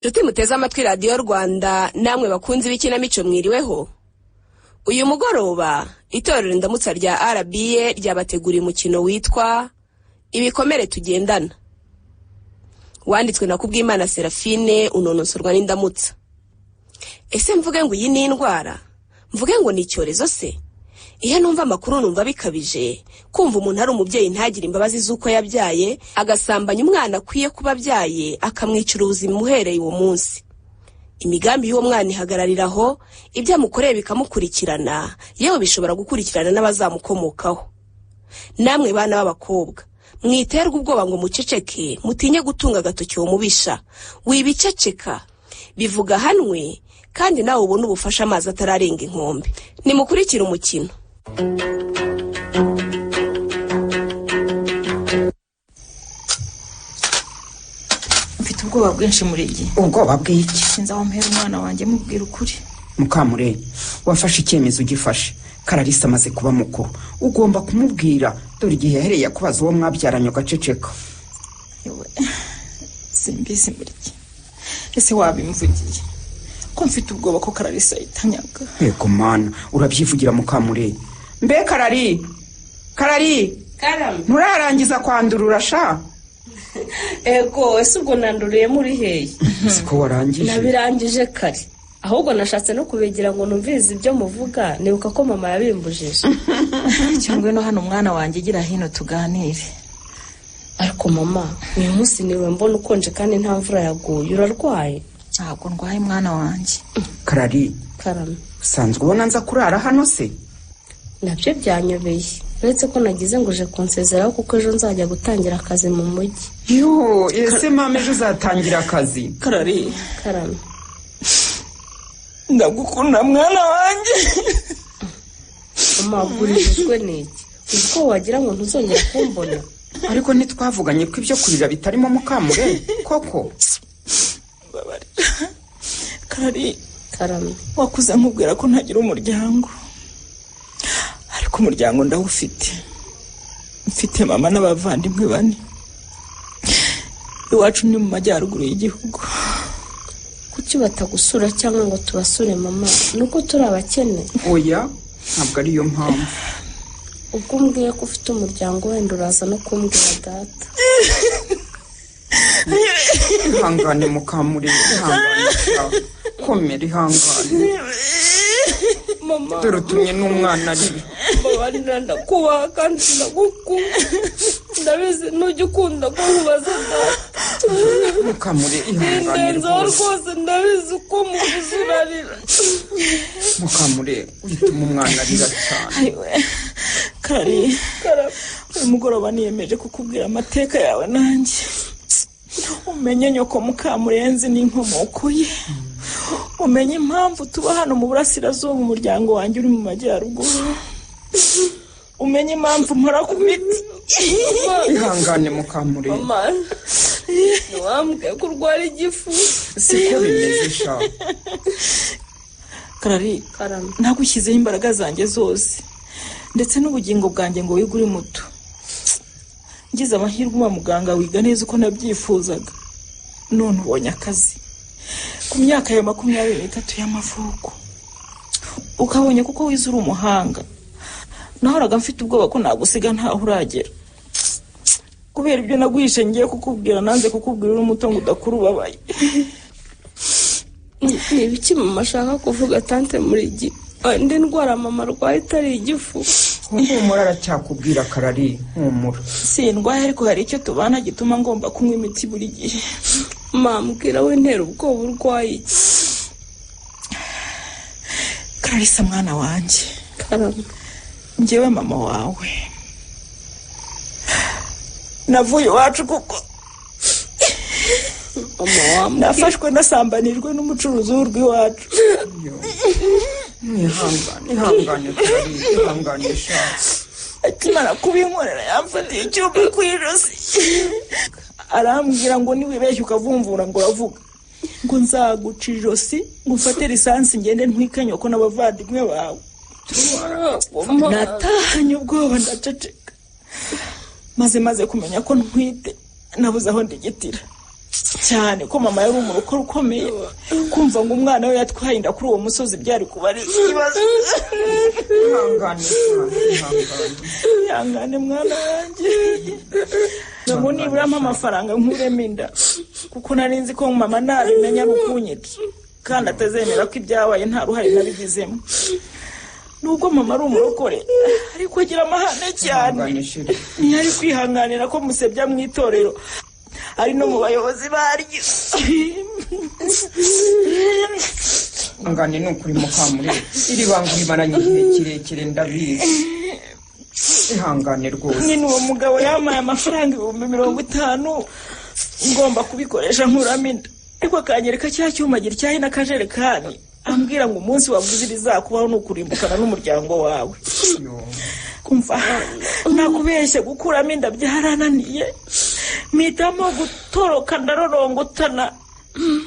Juti muteze amatwi Radio Rwanda namwe bakunzi b'ikinamico mwiriweho. Uyu mugoroba itorero Indamutsa rya RBA ryabateguriye umukino witwa Ibikomere tugendana. Wanditswe na Kubwimana Serafine unonosorwa n'Indamutsa. Ese mvuge ngo iyi ni indwara? Mvuge ngo ni icyorezo se? Ihe numva amakuru numva bikabije, kumva umuntu ari umubyeyi ntagire imbabazi z'uko yabyaye, agasambanya umwana akwiye kuba byaye, akamwicira ubuzima muhereye uwo munsi. Imigambi y'uwo mwana ihagarariraho, ibyo amukoreye bikamukurikirana, yewe bishobora gukurikirana n'abazamukomokaho. Namwe bana b'abakobwa, mwiterwa ubwoba ngo muceceke, mutinye gutunga agatoki uwo mubisha. Wibiceceka, bivuga hanwe, kandi nawe ubona ubufasha amazi atararenga inkombe. Nimukurikira umukino. Mfite ubwoba bwinshi muri iki. Ubwoba bw'iki? Sinza wampera umwana wanjye mubwira ukuri. Mukamure, wafashe icyemezo ugifashe. Kararisa amaze kuba mukuru. Ugomba kumubwira, dore igihe yahereye kubaza uwo mwabyaranye ugaceceka. Yewe, simbizi muri iki. Ese wabimvugiye? Ko mfite ubwoba ko Kararisa yitanyaga. Yego mana, urabyivugira Mukamure. Mbe Karari? Karame. Nturarangiza kwandurura sha? Ego, ese ubwo nanduriye muri hehe? Siko warangije. Nabirangije kare. Ahubwo nashatse no kubegira ngo numvize ibyo muvuga, nibuka ko mama yabimbujije. Cyangwa no hano umwana wanjye igira hino tuganire. Ariko mama, uyu munsi niwe mbona ukonje kandi nta mvura yaguye. Urarwaye? Ntabwo ndwaye mwana wanjye. Karari. Karame. Sanzwe ubona nza kurara hano se? Nabyo byanyobeye. Uretse ko nagize ngo uje kunsezeraho kuko ejo nzajya gutangira akazi mu mujyi. Yo, ese mama ejo uzatangira akazi? Karari. Karame. Ndagukunda mwana wanjye. Mama, gurijwe n'iki? Uko wagira ngo ntuzongera kumbona? Ariko ntitwavuganye ko ibyo kurira bitarimo Mukamure koko. Babari. Karari. Karame. Wakuze nkubwira ko ntagira umuryango. Ariko umuryango ndawufite. Mfite mama n'abavandimwe bane. Iwacu ni mu majyaruguru y'igihugu. Kuki batagusura cyangwa ngo tubasure mama? Nuko turi abakene. Oya, ntabwo ari yo mpamvu. Ubwo umbwiye ko ufite umuryango wenda uraza no kumbwira data. Ihangane Mukamure, ihangane. Komera ihangane. Mama. Dore utumye n'umwana ari. Babarira ndakubaha kandi ndagukunda. Ndabizi nujya ukunda ko nkubaza data. Mukamure ihangane rwose. Rwose ndabizi ko muvuze urarira. Mukamure utuma umwana arira cyane. Ayiwe. Karari. Uyu mugoroba niyemeje kukubwira amateka yawe nanjye. Umenye nyoko Mukamurenzi n'inkomoko ye. Umenye impamvu tuba hano mu burasirazuba mu muryango wanjye uri mu majyaruguru. Umenye impamvu mpora ku miti. Ihangane Mukamure. Mama. Ntiwambwiye ko urwara igifu. Siko bimeze sha. Karari. Karame. Nagushyizeho imbaraga zanjye zose. Ndetse n'ubugingo bwanjye ngo wigure muto. Ngize amahirwe wa muganga wiga neza uko nabyifuzaga. None ubonye akazi. Ku myaka ya 23 y'amavuko. Ukabonye kuko wize uri umuhanga. Nahoraga mfite ubwoba ko nagusiga ntaho uragera. Kubera ibyo naguhishe ngiye kukubwira nanze kukubwira uri umuto ngo udakuru babaye. Ni biki mama ashaka kuvuga tante muri iki? Ndi ndwara mama rwaye itari igifu. Humura aracyakubwira Karari, humura. Sindwaye ariko hari icyo tubana gituma ngomba kunywa imiti buri gihe. Mambwira we ntera ubwoba urwaye iki? Kararisa mwana wanjye. Karame. Njyewe mama wawe. Navuye iwacu kuko Mama wambwiye. nafashwe nasambanirwe n'umucuruzi w'iwacu. Ihangane Karari, ihangane sha. Akimara kubinkorera yamfatiye icyuma ku ijosi. Arambwira ngo niwibeshye ukavumvura ngo uravuga. Ngo nzaguca ijosi, ngo ufate lisansi ngende ntwike nyoko n'abavandimwe bawe. Natahanye ubwoba ndaceceka. Maze kumenya ko ntwite, nabuze aho ndigitira. cyane ko mama yari umurokore ukomeye, kumva ngo umwana we yatwaye inda kuri uwo musozi byari kuba ari ikibazo. Ihangane mwana wanjye, ngo nibura amafaranga nkuremo inda, kuko nari nzi ko mama nabimenya ari ukunyica kandi atazemera ko ibyabaye nta ruhare nabigizemo. Nubwo mama ari umurokore ariko agira amahane cyane, ntiyari kwihanganira ko musebya mu itorero ari no mu bayobozi baryo. Ngane n'ukuri Mukamure, iri banga rimaranye igihe kirekire ndabizi. Ihangane rwose. Nyine uwo mugabo yamaye amafaranga 50,000 ngomba kubikoresha nkuramo inda, ariko akanyereka cya cyuma gityaye n'akajerekani, ambwira ngo umunsi wavuze ibizakubaho n'ukurimbukana n'umuryango wawe. Kumva nakubeshye gukuramo inda byarananiye, mpitamo gutoroka ndarorongotana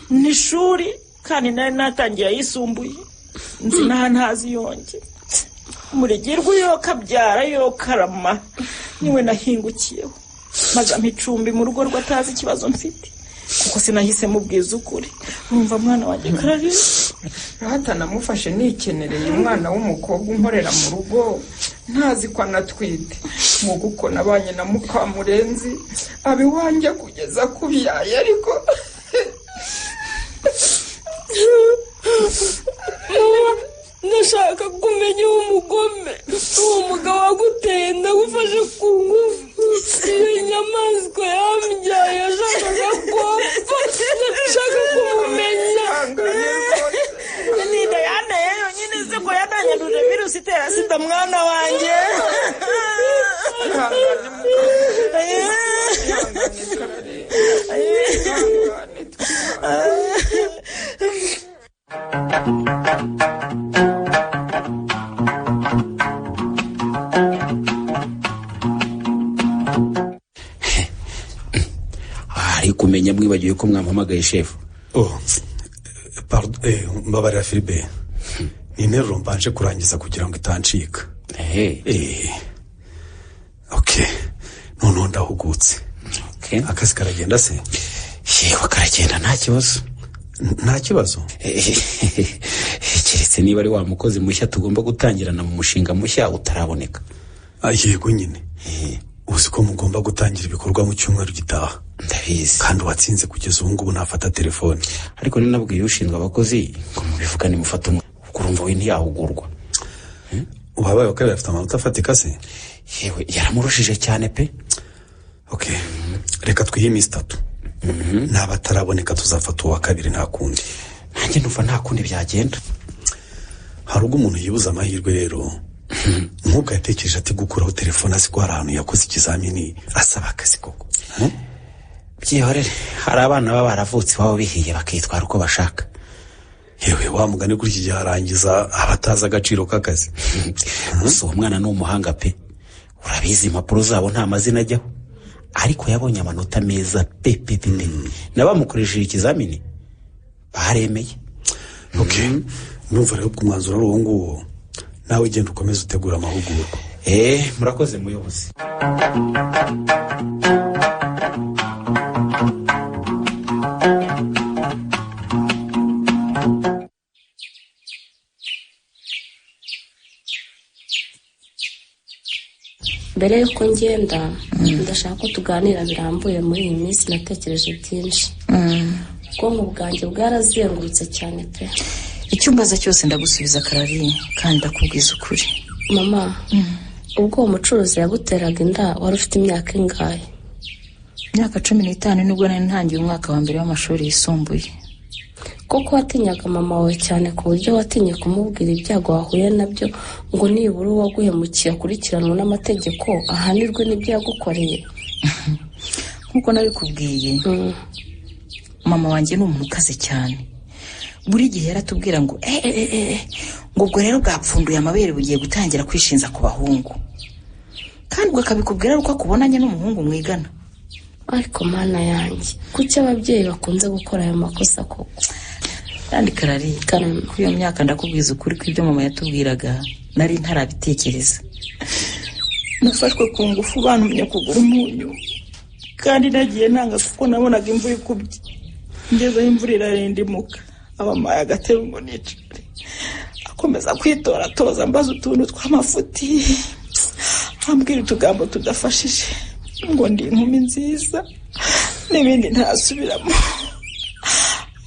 n'ishuri, kandi nari natangiye ayisumbuye nzi naha ntazi yonge. Umurigirwa yo kabyara yo karama niwe nahingukiyeho, maze amicumbi mu rugo rwatazi ikibazo mfite, kuko sinahise mubwiza ukuri. Urumva mwana wanjye Clarisse, hata namufashe nikenereye umwana w'umukobwa unkorera mu rugo, ntazi ko anatwite, mu guko nabanye na Mukamurenzi abiwanje kugeza kubyaye. Ariko ndashaka kumenya uwo mugome, uwo mugabo waguteye ndagufashe ku ngufu, iyo nyamaswa yambyaye yashakaga kopfa, ndashaka kumumenya. Nida yanteye yonyine se ko yananyanduje virusi itera sida mwana wanjye. Ari kumenya mwibagiwe ko mwampamagaye chef. Pardon, mbabarira Philippe. Ni interuro mbanje kurangiza kugira ngo itancika. Okay. None ndahugutse. Okay. Akazi karagenda se? Yego karagenda nta kibazo. Nta kibazo? Kiretse niba ari wa mukozi mushya tugomba gutangirana mu mushinga mushya utaraboneka. Yego nyine. Uzi ko mugomba gutangira ibikorwa mu cyumweru gitaha. Ndabizi. Kandi watsinze kugeza ubu ngubu nafata telefone. Ariko ni nabwiye ushinzwe abakozi ngo mubivugane mufata kurumva we ntiyahugurwa. Ubabaye wakabira afite amanota afatika se? Yewe yaramurushije cyane pe. Okay. Reka twihe iminsi 3. Naba taraboneka tuzafata uwa kabiri nta kundi. Nanjye numva nta kundi byagenda. Hari ubwo umuntu yibuza amahirwe rero. Nkuko yatekereje ati gukuraho telefone azi ko hari ahantu yakoze ikizamini asaba akazi koko. Byihorere, hari abana baba baravutse babo bihiye bakitwara uko bashaka. Yewe wa mugani kuri iki gihe arangiza abataza agaciro k'akazi. Gusa uwo mwana ni umuhanga pe. Urabizi impapuro zabo nta mazina ajyaho, ariko yabonye amanota meza pe. Nabamukoresheje ikizamini baremeye. Okay. Numva rero kumwanzura ari uwo nguwo, nawe genda ukomeze utegura amahugurwa. Murakoze muyobozi. Mbere yuko ngenda ndashaka ko tuganira birambuye. muri iyi minsi natekereje byinshi, ubwonko bwanjye bwarazengurutse cyane pe. Icyo mbaza cyose ndagusubiza Clarisse, kandi ndakubwiza ukuri. Mama, ubwo uwo mucuruzi yaguteraga inda wari ufite imyaka ingahe? Imyaka 15 nibwo nari ntangiye umwaka wa mbere w'amashuri yisumbuye. Koko watinyaga mama wawe cyane ku buryo watinye kumubwira ibyago wahuye nabyo, ngo nibura uwaguhemukiye akurikiranwa n'amategeko ahanirwe n'ibyo yagukoreye? Nkuko nabikubwiye, mama wanjye ni umuntu ukaze cyane. Buri gihe yaratubwira ngo ngo ubwo rero bwapfunduye amabere bugiye gutangira kwishinza ku bahungu, kandi ubwo akabikubwira uko akubonanye n'umuhungu mwigana. Ariko mana yanjye, kuki ababyeyi bakunze gukora ayo makosa koko? Kandi Clarisse, kuri iyo myaka ndakubwiza ukuri ko ibyo mama yatubwiraga nari ntarabitekereza. Nafashwe ku ngufu bantumye kugura umunyu, kandi nagiye nanga kuko nabonaga imvura ikubye. Ngezeho imvura irarindimuka abamaye agatero ngo nicare. Akomeza kwitora toza mbaza utuntu tw'amafuti, ambwira utugambo tudafashije ngo ndi inkumi nziza n'ibindi ntasubiramo.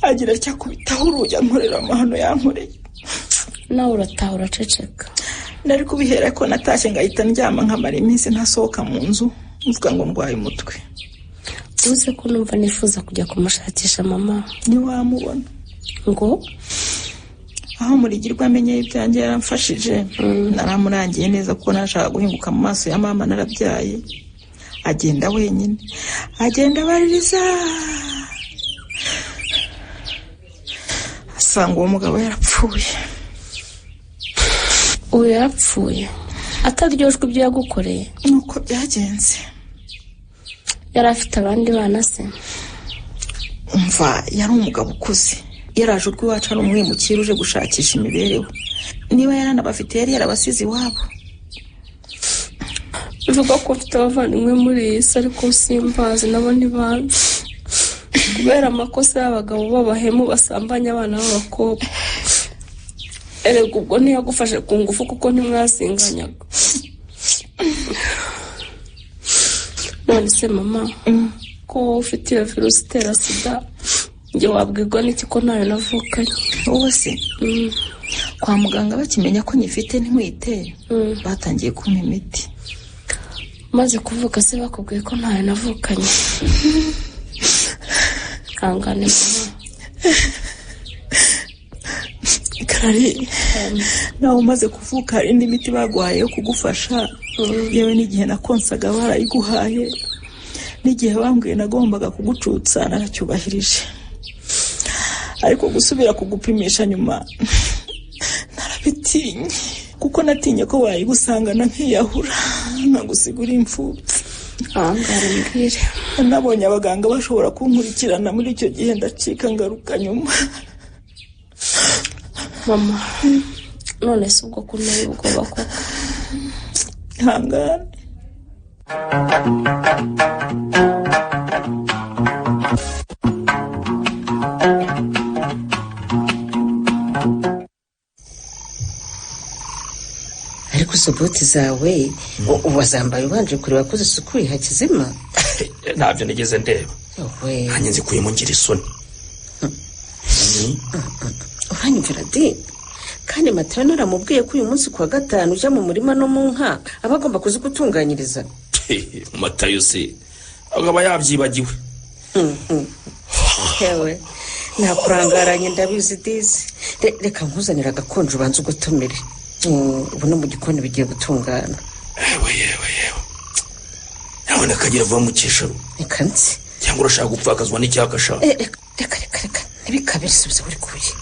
Agira cyakubitaho urujya nkorera amahano yankoreye. Nawe urataha uraceceka. Nari kubihera ko natashye ngahita ndyama nkamara iminsi ntasohoka mu nzu mvuga ngo ndwaye umutwe. Uze ko numva nifuza kujya kumushakisha mama. Ni wamubona Ngo aho murigirwa amenye ibyanjye yaramfashije. Naramurangiye neza kuko nashaka guhinguka mu maso ya mama narabyaye. Agenda wenyine, agenda baririza. Asanga uwo mugabo yarapfuye. ubu yarapfuye ataryojwe ibyo yagukoreye. Nuko byagenze. Yari afite abandi bana se? Umva yari umugabo ukuze, yaraje urw'iwacu ari umwimukira uje gushakisha imibereho. Niba yaranabafite yari yarabasize iwabo. Bivuga ko ufite abavandimwe muri iyi si ariko simbazi nabo ntibanzi kubera amakosa y'abagabo b'abahemu basambanya abana b'abakobwa. Erega ubwo ntiyagufashe ku ngufu kuko ntimwazinganyaga. None se mama, ko ufite iyo virusi itera sida, njye wabwirwa n'iki ko ntayo navukanye? Wowe se kwa muganga bakimenya ko nyifite ntwite batangiye kumpa imiti. Maze kuvuga se bakubwiye ko ntayo navukanye? Kangane mama. Karari, nawe umaze kuvuka hari indi miti bagwaye yo kugufasha. Yewe n'igihe nakonsaga barayiguhaye, n'igihe bambwiye nagombaga kugucutsa naracyubahirije. Ariko gusubira kugupimisha nyuma narabitinye kuko natinye ko wayigusangana nkiyahura nagusigura imfubyi. Angara mbwire. Nabonye abaganga bashobora kunkurikirana muri icyo gihe ndacika ngaruka nyuma. Mama, none se ubwo kunteye ubwoba koko? Hangane. Ariko soboti zawe wazambaye ubanje kureba ko zisukuye Hakizima? Ntabyo nigeze ndeba. Nanjye nzikuyemo ngira isoni. Uranyumvira di? Kandi Matera naramubwiye ko uyu munsi kuwa gatanu ujya mu murima no mu nka abagomba kuzigutunganyiriza. Matayo se agaba yabyibagiwe. Hewe nakurangaranye ndabizi dizi. Reka nkuzanira agakonje ubanza ugotomere. Ubu no mu gikoni bigiye gutungana. Yewe. Nawe nakagira vuba mu cyesharo. Reka nzi. Cyangwa urashaka gupfakazwa n'icyakasha? Reka. Ntibikabere subiza uri kuye.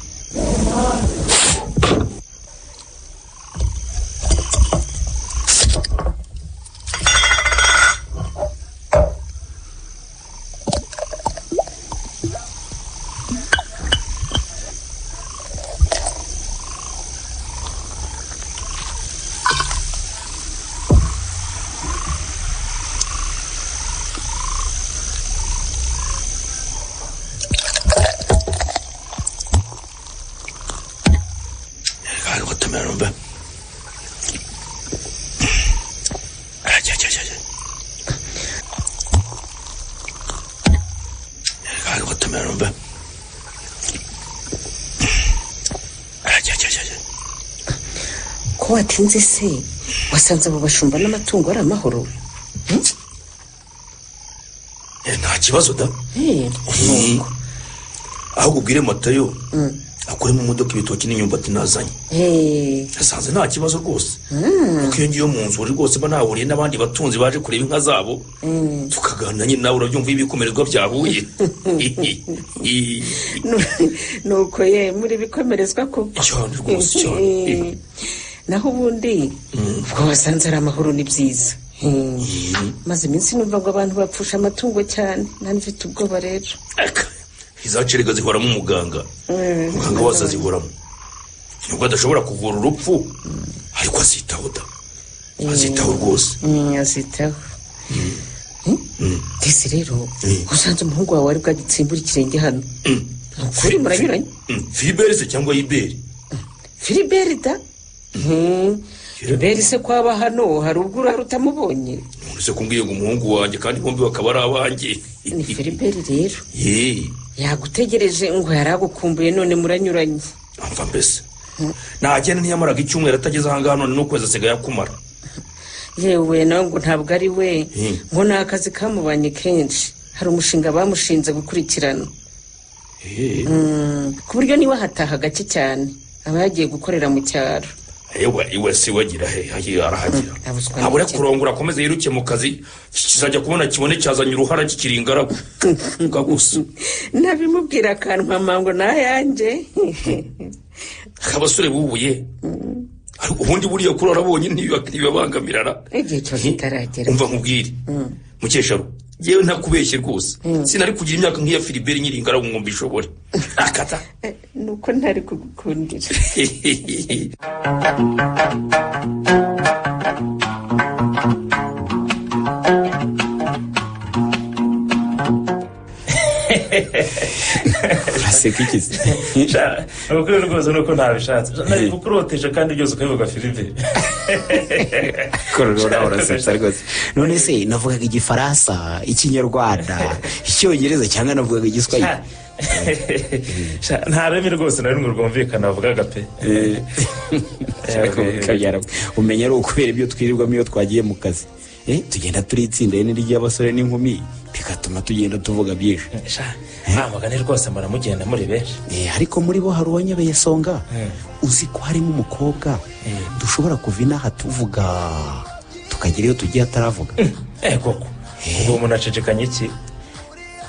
Ko watinze se wasanze abo bashumba n'amatungo ari amahoro? Nta kibazo da. Ahubwo ubwire Matayo akuremo imodoka ibitoki n'inyumbati nazanye. Asanze nta kibazo rwose. Kuko iyo ngiyo mu nzu rwose ba nahuriye n'abandi batunzi baje kureba inka zabo. Tukaganira nyine nawe urabyumva ibikomerezwa byahuye. Nuko muri bikomerezwa ko. Cyane rwose. Naho ubundi ubwo wasanze ari amahoro ni byiza. Maze iminsi numva ngo abantu bapfusha amatungo cyane nanifite ubwoba rero. Izacerega zihoramo umuganga waza zihoramo. Nubwo adashobora kuvura urupfu ariko azitaho da. Azitaho rwose. Azitaho. ndetse rero usanze umuhungu wawe ari bwagitsimbura ikirenge hano ukuri muranyuranye. Filibert se cyangwa Iberi? Filibert da Filibert se kwaba hano hari ubwo urara utamubonye. None kumbwiye ngo umuhungu wanjye kandi bombi bakaba ari abanjye. Ni Filibert rero yagutegereje ngo yaragukumbuye none muranyuranye. Amva mbese nagenda ntiyamaraga icyumweru atageze ahangaha none n'ukwezi asigaye akumara. Yewe nawe ngo ntabwo ari we ngo ni akazi kamubanye kenshi, hari umushinga bamushinze gukurikirana ku buryo niwe hataha gake cyane aba yagiye gukorera mu cyaro. Iwe si wagira arahagira abure kurongora akomeze yiruke mu kazi kizajya kubona kibone cyazanye uruhara kikiri ingaragu ngagusa nabimubwira akantu ngo nayanjye abasore bubuye ubundi buriya kurora abonye ntibibabangamirana igihe cyose kitaragera. umva nkubwire Mukesharu yewe ntakubeshye rwose sinari kugira imyaka nk'iya Filibert nyiri ingaragu ngo mbishobore akata nuko ntari kugukundira. uraseka ikizi ukuri rwose nuko ntabishatse nari kukuroteje kandi byose ukabivuga Filibert. korora urasetsa rwose. None se navugaga igifaransa, ikinyarwanda, icyongereza cyangwa navugaga igiswahili? nta remi rwose na rumwe rwumvikana bavugaga pe. umenya ari ukubera ibyo twirirwamo iyo twagiye mu kazi tugenda turi itsinda rinini ry'abasore n'inkumi bigatuma tugenda tuvuga byinshi. Mugani rwose muramugenda muri benshi. Ariko muri bo hari uwanyobeye Songa. Uzi ko harimo umukobwa dushobora kuva inaha tuvuga tukagira iyo tugiye ataravuga. Koko ubwo umuntu acecekanye iki?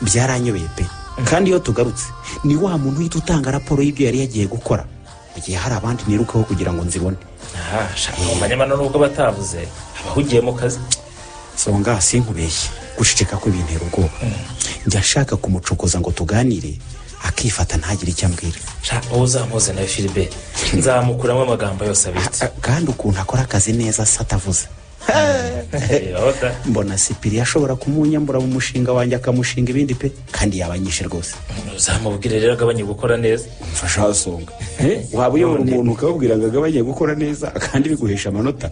Byaranyobeye pe. Kandi iyo tugarutse ni wa muntu uhita utanga raporo y'ibyo yari yagiye gukora mu gihe hari abandi nirukaho kugira ngo nzibone. Umanyamano nubwo batavuze abahugiye mu kazi. Songa sinkubeshye gushiceka ko ibintera ubwoba. Njya shaka kumucokoza ngo tuganire akifata ntagire icyo ambwira. Uzamuze nawe Filibert nzamukuramo amagambo yose abitse. Kandi ukuntu akora akazi neza satavuze. Mbona Sipiri ashobora kumunyambura mu mushinga wanjye akamushinga ibindi pe kandi yabanyishe rwose. Uzamubwire rero agabanye gukora neza. Mfasha Songa. Waba uyobora umuntu ukabwira ngo agabanye gukora neza kandi biguhesha amanota.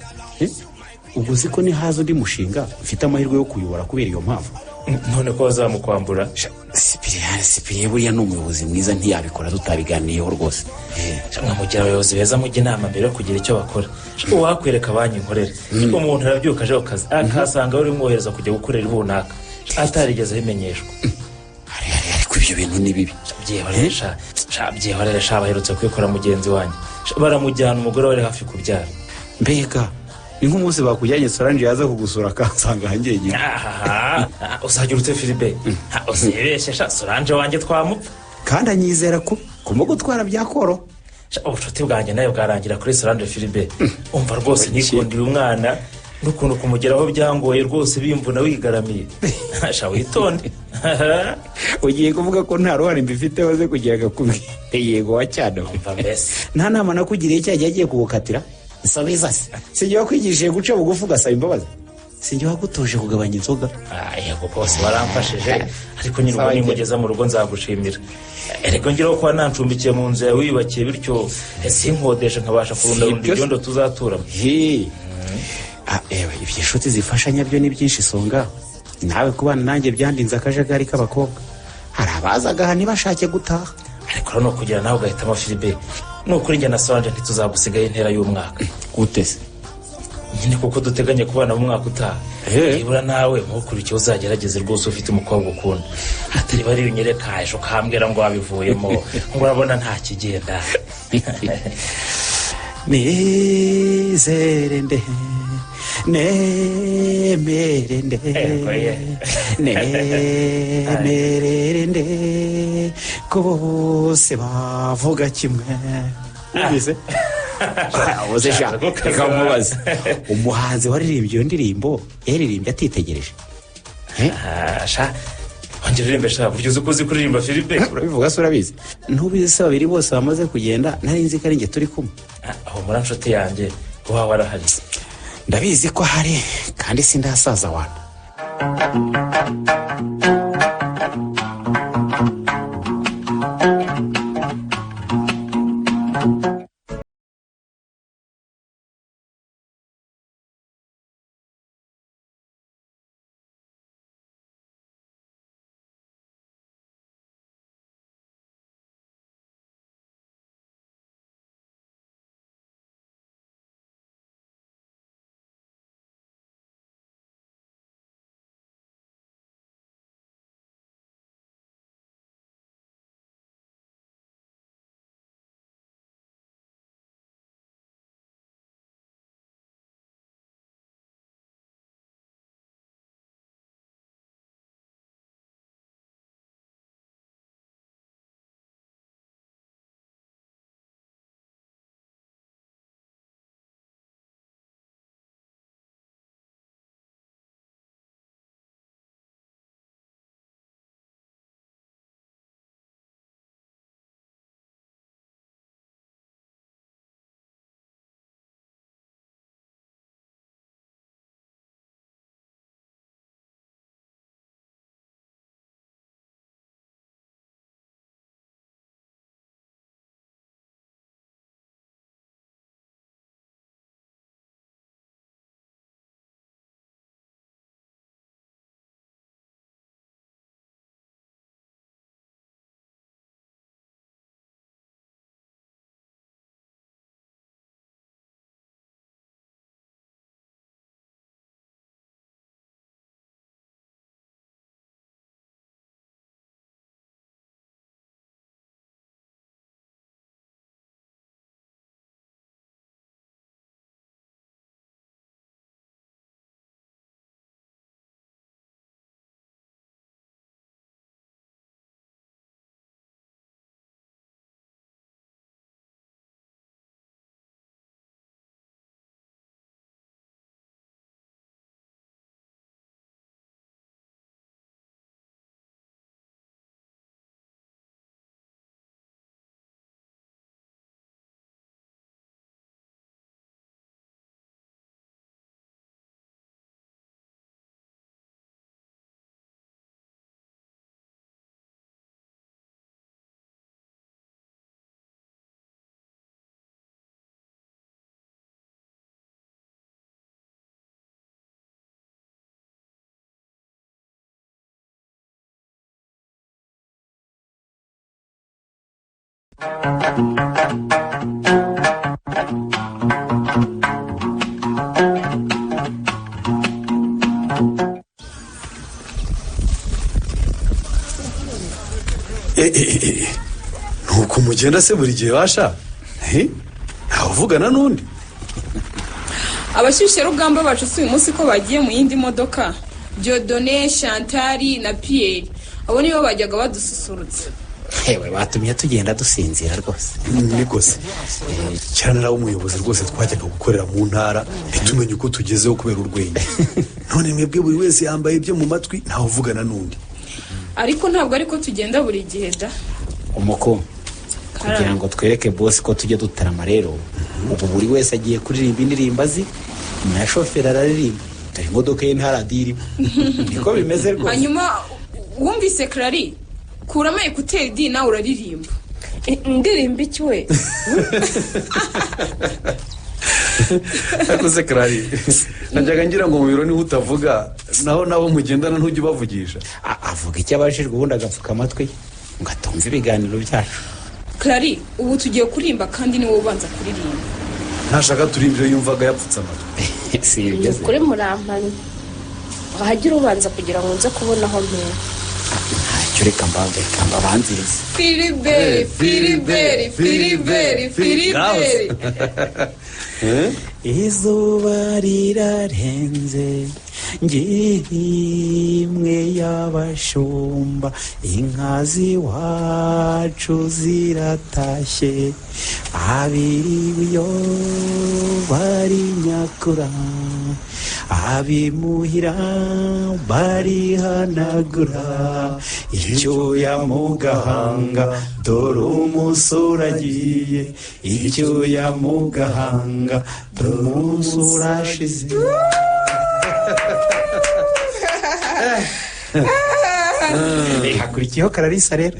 Ubwo ziko ni hazo undi mushinga ufite amahirwe yo kuyobora kubera iyo mpamvu. None ko bazamukwambura? Sipiri buriya ni umuyobozi mwiza ntiyabikora tutabiganiyeho rwose. Mwamugira abayobozi beza mujye inama mbere yo kugira icyo bakora. Wakwereka banki nkorera umuntu arabyuka aje ku kazi akasanga uri mwohereza kujya gukorera ibunaka atarigeze abimenyeshwa. Ariko ibyo bintu ni bibi. Byehorera baherutse kwikora mugenzi wanjye baramujyana umugore wari hafi kubyara. Mbega ni nk'umunsi bakujyanye Solange yaza kugusura akansanga hanjye nyine. Uzagira ute Filibert? Uzibeshye Solange wanjye twamupfa. Kandi anyizera ko kumugutwara byakoro. Ubucuti bwanjye nayo bwarangira kuri Solange Filibert. Umva rwose nikundira umwana n'ukuntu kumugeraho byangoye rwose bimvuna wigaramiye. Witonde. Ugiye kuvuga ko nta ruhare mbifite waze kugira gakubye. Yego wacyana. Umva mbese nta nama nakugiriye cyajya agiye kugukatira. Nsabeza se sinjye wakwigishije guca bugufi ugasaba imbabazi. Sinjye wagutoje kugabanya inzoga. Yego bose baramfashije ariko nyir'uko nimugeza mu rugo nzagushimira. Erego ngiraho kuba nancumbikiye mu nzu yawe wiyubakiye bityo sinkodesha nkabasha kurunda ibyondo tuzaturamo. Ibyo inshuti zifashanya byo ni byinshi Songa. Nawe kubana nanjye byandinze akajagari k'abakobwa. Hari abazaga aha ntibashake gutaha. Ariko no kugira nawe ugahitamo Filibert. Nukuri njye na Solange ntituzagusigaye intera y'umwaka. Gute se? Nyine kuko duteganya kubana mu mwaka utaha. Nibura nawe mukurikiye uzagerageze rwose ufite umukobwa ukunda. Atari bari unyereka ejo kambwira ngo wabivuyemo ngo urabona nta kigenda. Nezerende nemerende nemerende ko bose bavuga kimwe. Ubise reka mubaze umuhanzi waririmbye iyo ndirimbo yaririmbye atitegereje. Wongera uririmbe buryo uzi ko uzi kuririmba Filibert. Urabivuga se urabizi? Ntubizi se babiri bose bamaze kugenda nari nzi ko ari njye turi kumwe. Aho muri nshuti yanjye wawe arahari. Ndabizi ko hari kandi sindasaza wana. nuko mugenda se buri gihe washa ntawe uvugana n'undi. abashyushye rugamba bacu si uyu munsi ko bagiye mu yindi modoka. Dieudonné, Chantal na Pierre abo nibo bajyaga badususurutsa. Hewe batumye tugenda dusinzira rwose. Niko se cyane nawe umuyobozi rwose twajyaga gukorera mu ntara ntitumenye uko tugezeho kubera urwenya. None mwebwe buri wese yambaye ibyo mu matwi ntawe uvugana n'undi. Ariko ntabwo ariko tugenda buri gihe da. Umuko kugira ngo twereke boss ko tujye dutarama rero ubu buri wese agiye kuririmba indirimbo azi na shoferi araririmba dore imodoka ye ntaradiri niko bimeze rwose. Hanyuma wumvise Clary kuramo ekuteri di nawe uraririmba. Ndirimba iki we? Akoze Clary najyaga ngira ngo mu biro niho utavuga naho mugendana ntujye ubavugisha. Avuga icyo abashijwe ubundi agapfuka amatwi ngatumva ibiganiro byacu. Clary ubu tugiye kurimba kandi niwe ubanza kuririmba. Ntashaka turimbire yumvaga yapfutse amatwi. Si ibyo kuri murampani wahagira ubanza kugira ngo nze kubona aho mpera. Reka mbamba banziriza. Filiberi. Izuba rirarenze ngimwe y'abashumba inka z'iwacu ziratashye abiriyo bari nyakura abimuhira barihanagura icyuya mu gahanga dore umusore agiye icyuya mu gahanga dore umusore ashize. hakurikiyeho Clarisse rero.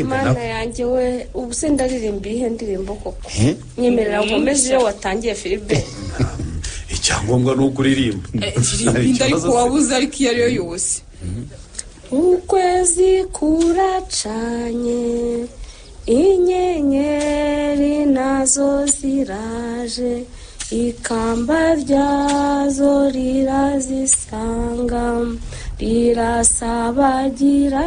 Mana yanjye we ubu se ndaririmba ihe ndirimbo koko. Nyemerera nkomeze iyo watangiye Philippe. Icyangombwa ni ukuririmba. Ndirimba ariko wabuze ariko iyo ariyo yose. Ukwezi kuracanye, inyenyeri nazo ziraje, ikamba ryazo rirazisanga, rirasabagira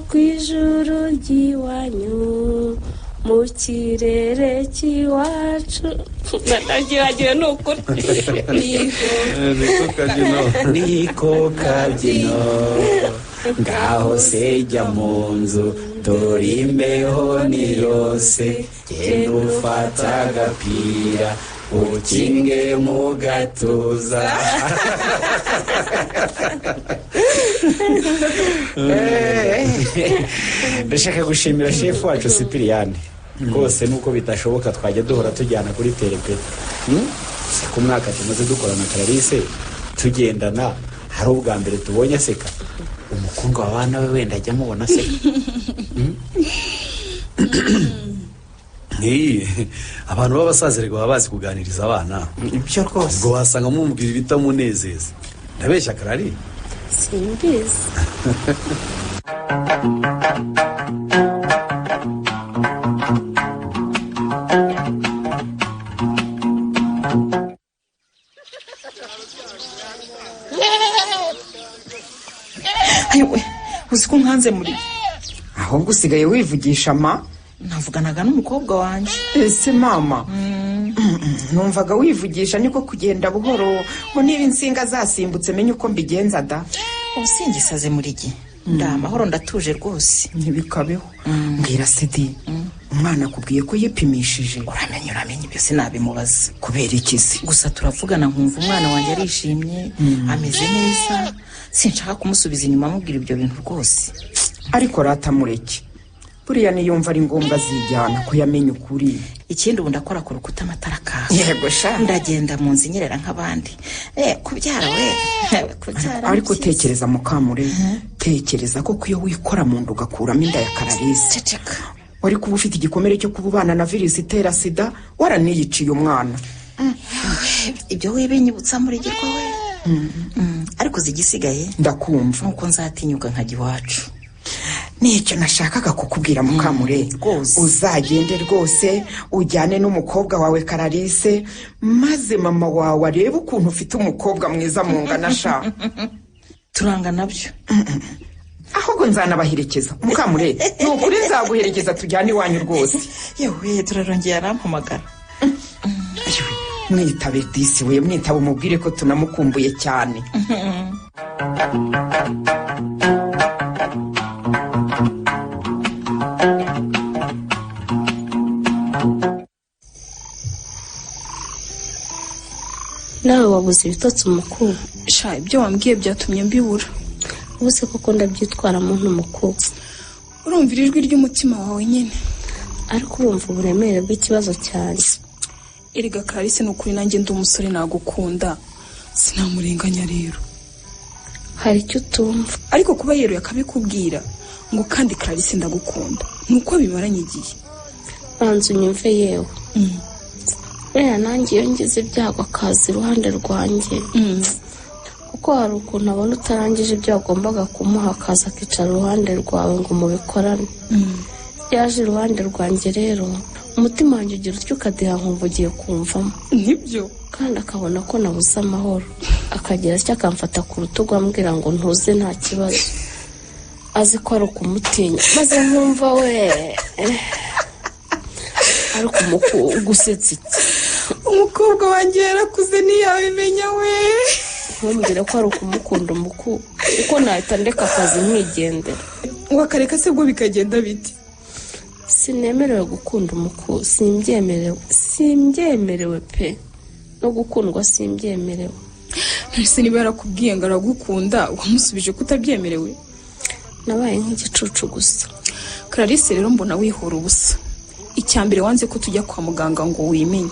ku ijuru ry'iwanyu, mu kirere cy'iwacu. Natagiragira ni ukuri. Niko kabyino ngaho se jya mu nzu dore imbeho ni yose, genda ufata agapira ukinge mu gatuza. Ndashaka gushimira shefu wacu Sipiriyani rwose nuko bidashoboka twajya duhora tujyana kuri telepete. Ku mwaka tumaze dukorana na Clarisse tugendana, hari ubwa mbere tubonye aseka. Umukundwa w'abana we wenda ajya mubona aseka. Abantu b'abasazerwa baba bazi kuganiriza abana. Ibyo rwose. Ubwo wasanga mumubwira ibitamunezeza. Ndabeshya Clarisse? Simbizi. Ayiwe, uzi ko nkanze muri. Ahubwo usigaye wivugisha ma? Navuganaga n'umukobwa wanje. Ese mama? Numvaga wivugisha niko kugenda buhoro, ngo niba insinga zasimbutse menye uko mbigenza da. Ubusingisaze muri gi. Ndamahoro ndatuje rwose. Ntibikabeho. Mbwira Sidi. Umwana akubwiye ko yipimishije. Uramenye byose nabimubaza. Kubera ikizi? Gusa turavugana nkumva umwana wanjye arishimye, ameze neza. Sinshaka kumusubiza inyuma amubwira ibyo bintu rwose. Ariko ratamureke. Buriya niyumva ari ngombwa zijyana ko yamenye ukuri. Ikindi ubu ndakora ku rukuta amatara ka. Yego sha. Ndagenda mu nzi nyerera nk'abandi. Kubyara we. Kubyara. Ariko tekereza Mukamure. Tekereza ko iyo wikora mu nda ugakuramo inda ya Clarisse. Ceceka. Wari kuba ufite igikomere cyo kububana na virusi itera sida, waraniyiciye umwana. Ibyo webenyibutsa muri girwa we. Ariko zigisigaye ndakumva nuko nzatinyuka nkajya iwacu. Nicyo nashakaga kukubwira Mukamure. Uzagende rwose ujyane n'umukobwa wawe Clarisse, maze mama wawe arebe ukuntu ufite umukobwa mwiza mungana sha. Turanga nabyo. Ahubwo nzanabaherekeza Mukamure. Nukuri nzaguherekeza tujyane iwanyu rwose. Yewe turarongera arampamagara. Mwitabe disi we, mwitabe umubwire ko tunamukumbuye cyane. Nawe wabuze ibitotsi umukuru. Sha ibyo wambwiye byatumye mbibura. Ubuse koko ndabyitwaramo nk'umukuru. Urumvira ijwi ry'umutima wawe nyine. Ariko urumva uburemere bw'ikibazo cyane. Erega Clarisse n'ukuri nanjye ndi umusore nagukunda. Sinamurenganya rero. Hari icyo utumva. Ariko kuba yeruye akabikubwira ngo kandi Clarisse ndagukunda. Nuko bimaranye igihe. Banza unyumve yewe. Buriya nanjye iyo ngize ibyago akaza iruhande rwanjye. Kuko hari ukuntu abona utarangije ibyo wagombaga kumuha akaza akicara iruhande rwawe ngo mubikorane. Yaje iruhande rwanjye rero umutima wanjye ugira utyo ukadiha nkumva ugiye kumvamo. Nibyo. Kandi akabona ko nabuze amahoro, akagira icyo akamfata ku rutugu ambwira ngo ntuze nta kibazo. Azi ko ari ukumutinya maze nkumva we. Ariko gusetsa iki? Umukobwa wanjye yarakuze ntiyabimenya we. Ntumbwire ko ari ukumukunda umukuru, kuko nahita ndeka akazi mwigendera. Wakareka se bwo bikagenda biti? Sinemerewe gukunda umukuru, simbyemerewe pe. No gukundwa simbyemerewe. Ntese niba yarakubwiye ngo aragukunda wamusubije ko utabyemerewe? Nabaye nk'igicucu gusa. Clarisse rero mbona wihora ubusa. Icyambere wanze ko tujya kwa muganga ngo wimenye.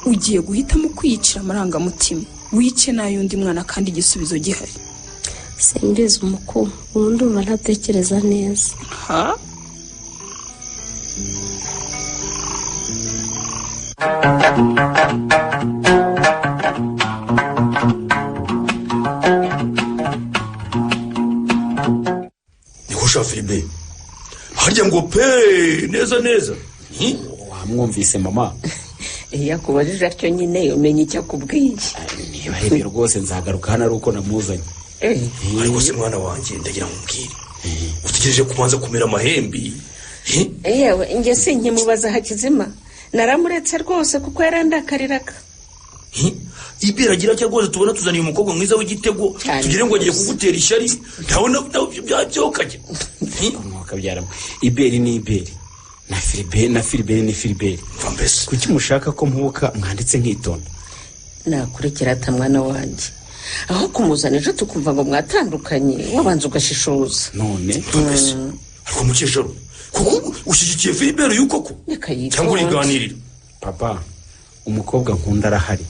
Ugiye guhitamo kwiyicira amarangamutima. Wice n'ayundi mwana kandi igisubizo gihari. simbizi umukuru ubu ndumva ntatekereza neza. niko sha Filibe harya ngo pe neza wamwumvise mama yakubajije atyo nyine umenye icyo akubwiye. niba ari byo rwose nzagaruka hano ari uko namuzanye. ariko se mwana wanjye ndagira ngo umbwire utegereje kubanza kumera amahembe. yewe njye sinkimubaza Hakizima naramuretse rwose kuko yarandakariraga. ibera agira cyo rwose tubona tuzaniye umukobwa mwiza w'igitego tugire ngo agiye kugutera ishyari ndabona byabyokaje. mwakabyaramo iberi ni iberi na Filiberi ni Filiberi. mbese kuki mushaka ko mpubuka mwanditse nk'itonda? nakurikira ata mwana wanjye aho kumuzana ejo tukumva ngo mwatandukanye wabanza ugashishoza. none mbese ariko mukecuru kuko ushyigikiye Filiberi yuko ko cyangwa uriganirira? papa umukobwa nkunda arahari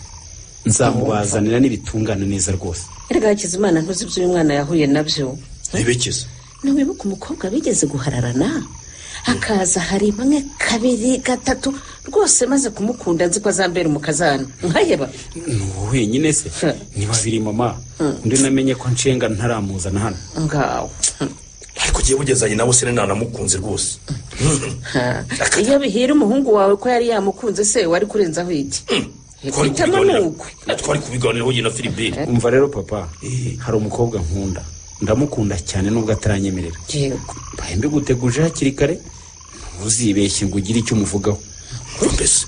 nzamubazanira n'ibitungana neza rwose. erega Hakizimana ntuzi ibyo uyu mwana yahuye nabyo. ntibekeze ntiwibuka umukobwa bigeze guhararana akaza hari imwe kabiri gatatu rwose maze kumukunda nzi ko azambera umukazana nkayeba. wenyine se ni babiri mama undi namenye ko nshenga ntaramuzana hano ngaho. ariko giye bugezanye nabo se nanamukunze rwose. iyo bihira umuhungu wawe ko yari yamukunze se wari kurenzaho iki? twari kubiganiraho jye na Filiberi. umva rero papa hari umukobwa nkunda ndamukunda cyane nubwo ataranyemerera. bahembe guteguje hakiri kare ntuzibeshye ngo ugire icyo umuvugaho. mbese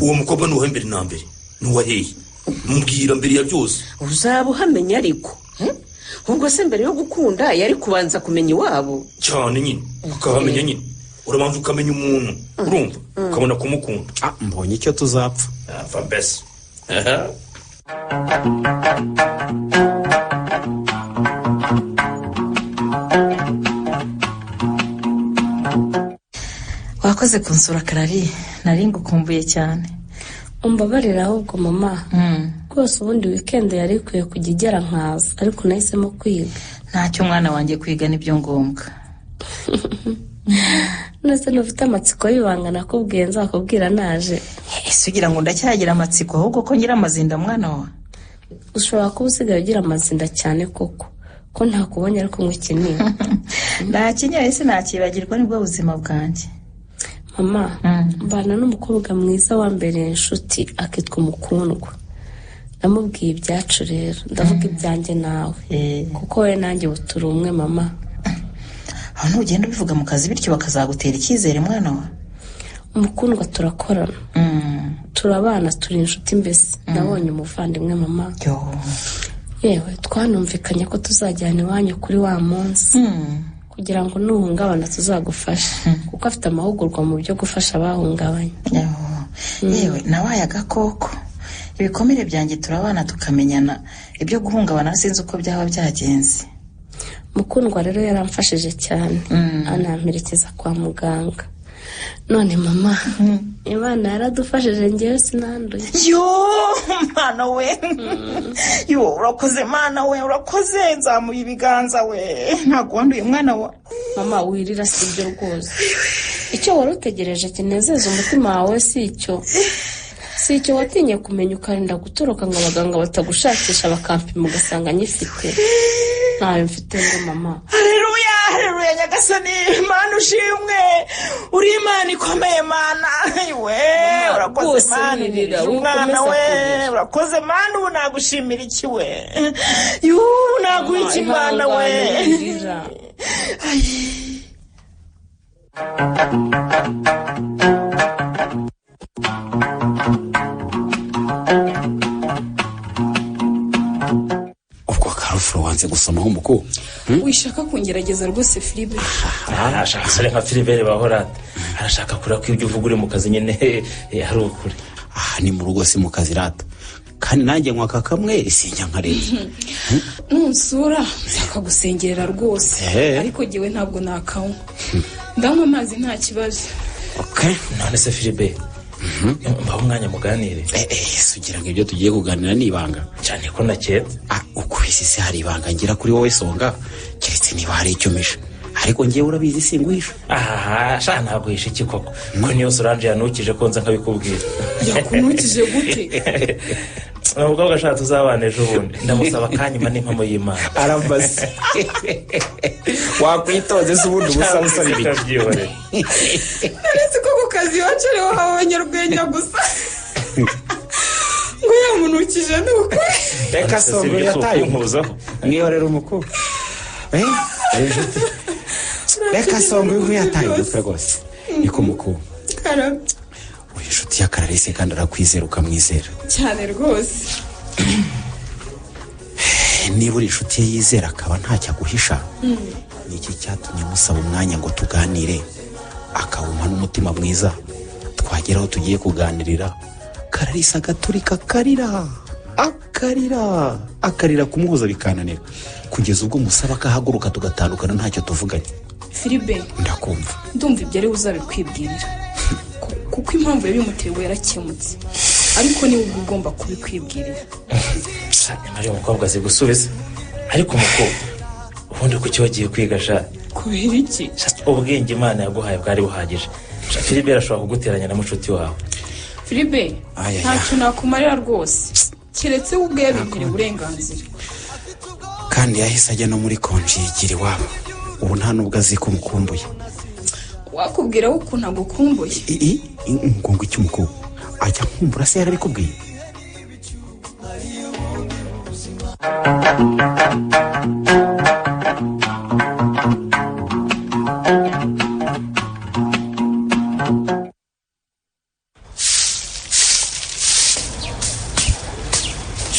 uwo mukobwa nuhembere na mbere nuwaheye mubwira mbere ya byose. uzaba uhamenya ariko ubwo se mbere yo gukunda yari kubanza kumenya iwabo cyane nyine ukahamenya nyine urabanza ukamenya umuntu urumva ukabona kumukunda. mbonye icyo tuzapfa. mbese wakoze kunsura Karari nari ngukumbuye cyane. umbabarira ahubwo mama rwose ubundi weekend yari ikwiye kujya igera nkaza ariko nahisemo kwiga. ntacyo mwana wanjye kwiga nibyo ngombwa. nese ntufite amatsiko y'ibanga nakubwiye nzakubwira naje. ese ugira ngo ndacyagira amatsiko ahubwo ko ngira amazinda mwana wa? ushobora kuba usigaye ugira amazinda cyane koko ko ntakubonye ariko nk'ikinini. ntakinyeye se nakibagirwa nibwo buzima bwanjye. mama mbana n'umukobwa mwiza wambereye inshuti akitwa Umukundwa. namubwiye ibyacu rero ndavuga ibyanjye nawe kuko we nanjye turi umwe mama. aho ntugenda ubivuga mu kazi bityo bakazagutera icyizere mwana wa? Umukundwa turakorana turabana turi inshuti mbese nabonye umuvandimwe mama. yewe twanumvikanye ko tuzajyana iwanyu kuri wa munsi kugira ngo nuhungabana tuzagufasha kuko afite amahugurwa mu byo gufasha abahungabanye. yewe nabaye agakoko ibikomere byanjye turabana tukamenyana ibyo guhungabana sinzi uko byaba byagenze. Mukundwa rero yaramfashije cyane anamperekeza kwa muganga. none mama Imana yaradufashije ngewe sinanduye. mana we urakoze mana we urakoze nzamuye ibiganza we ntabwo wanduye mwana wa. mama wirira si ibyo rwose icyo wari utegereje kinezeza umutima wawe si icyo watinye kumenya ukarinda gutoroka ngo abaganga batagushakisha bakampima ugasanga nyifite. ntayo mfite ngo mama. Haleluya nyagasani mana ushimwe uri imana ikomeye mana we urakoze mana umwana we urakoze mana ubu nagushimira iki we naguha iki mana we. Karufuro wanze gusomaho umuko wishaka kungerageza rwose Filiberi. arashaka sare nka Filiberi bahora arashaka kura ko ibyo uvuga uri mu kazi nyine hari ukuri. ni mu rugo si mu kazi rata kandi nanjye nkwaka kamwe sinjya nkareba. nunsura nzakagusengerera rwose ariko jyewe ntabwo nakanywa ndanywa amazi nta kibazo. none se Filiberi mbaho umwanya muganire. sugira ngo ibyo tugiye kuganira ni ibanga cyane ko naketse. ukwisi se hari ibanga ngira kuri wowe Songa, keretse niba hari icyo misha, ariko ngewe urabizi singuhisha. Sha ntaguhisha iki koko ko niyo Solange yanukije ko nza nkabikubwira. Yakunukije gute? Nubwo gashaka tuzabana ejo bundi ndamusaba kanyuma n'impamo y'Imana. Arambaze wakwitoze se ubundi ubusa busaba ibiki. Aretse ko ku kazi iwacu ariho habonye urwenya gusa ngo yamunukije nuko. Reka Songa yataye umuzaho mwihorera umukuru. Reka Songa uyu yataye umutwe rwose niko mukuru. Karame. Uri inshuti ya Clarisse kandi arakwizera ukamwizera cyane rwose. Niba uri inshuti ye yizera akaba ntacyo aguhisha, niki cyatumye musaba umwanya ngo tuganire, akawumpa n'umutima mwiza, twageraho tugiye kuganirira Clarisse agaturika akarira kumuhuza bikananira, kugeza ubwo musaba akahaguruka tugatandukana ntacyo tuvuganye. Philippe, ndakumva. Ndumva ibyo ari uzabikwibwirira kuko impamvu yabimuteye yarakemutse, ariko niwe ugomba kubikwibwirira. Nyamara umukobwa azi gusubiza, ariko umukobwa ubundi kuki wagiye kwiga sha? Kubera iki? Ubwenge Imana yaguhaye bwari buhagije. Philippe arashobora kuguteranya na mucuti wawe. Philippe, ntacyo nakumarira rwose keretse ubwe yabikwiriye uburenganzira. Kandi yahise ajya no muri konji yigira iwabo, ubu nta nubwo azi ko mukumbuye. Wakubwira ukuntu agukumbuye? Ngo iki umukobwa ajya nkumbura se yarabikubwiye?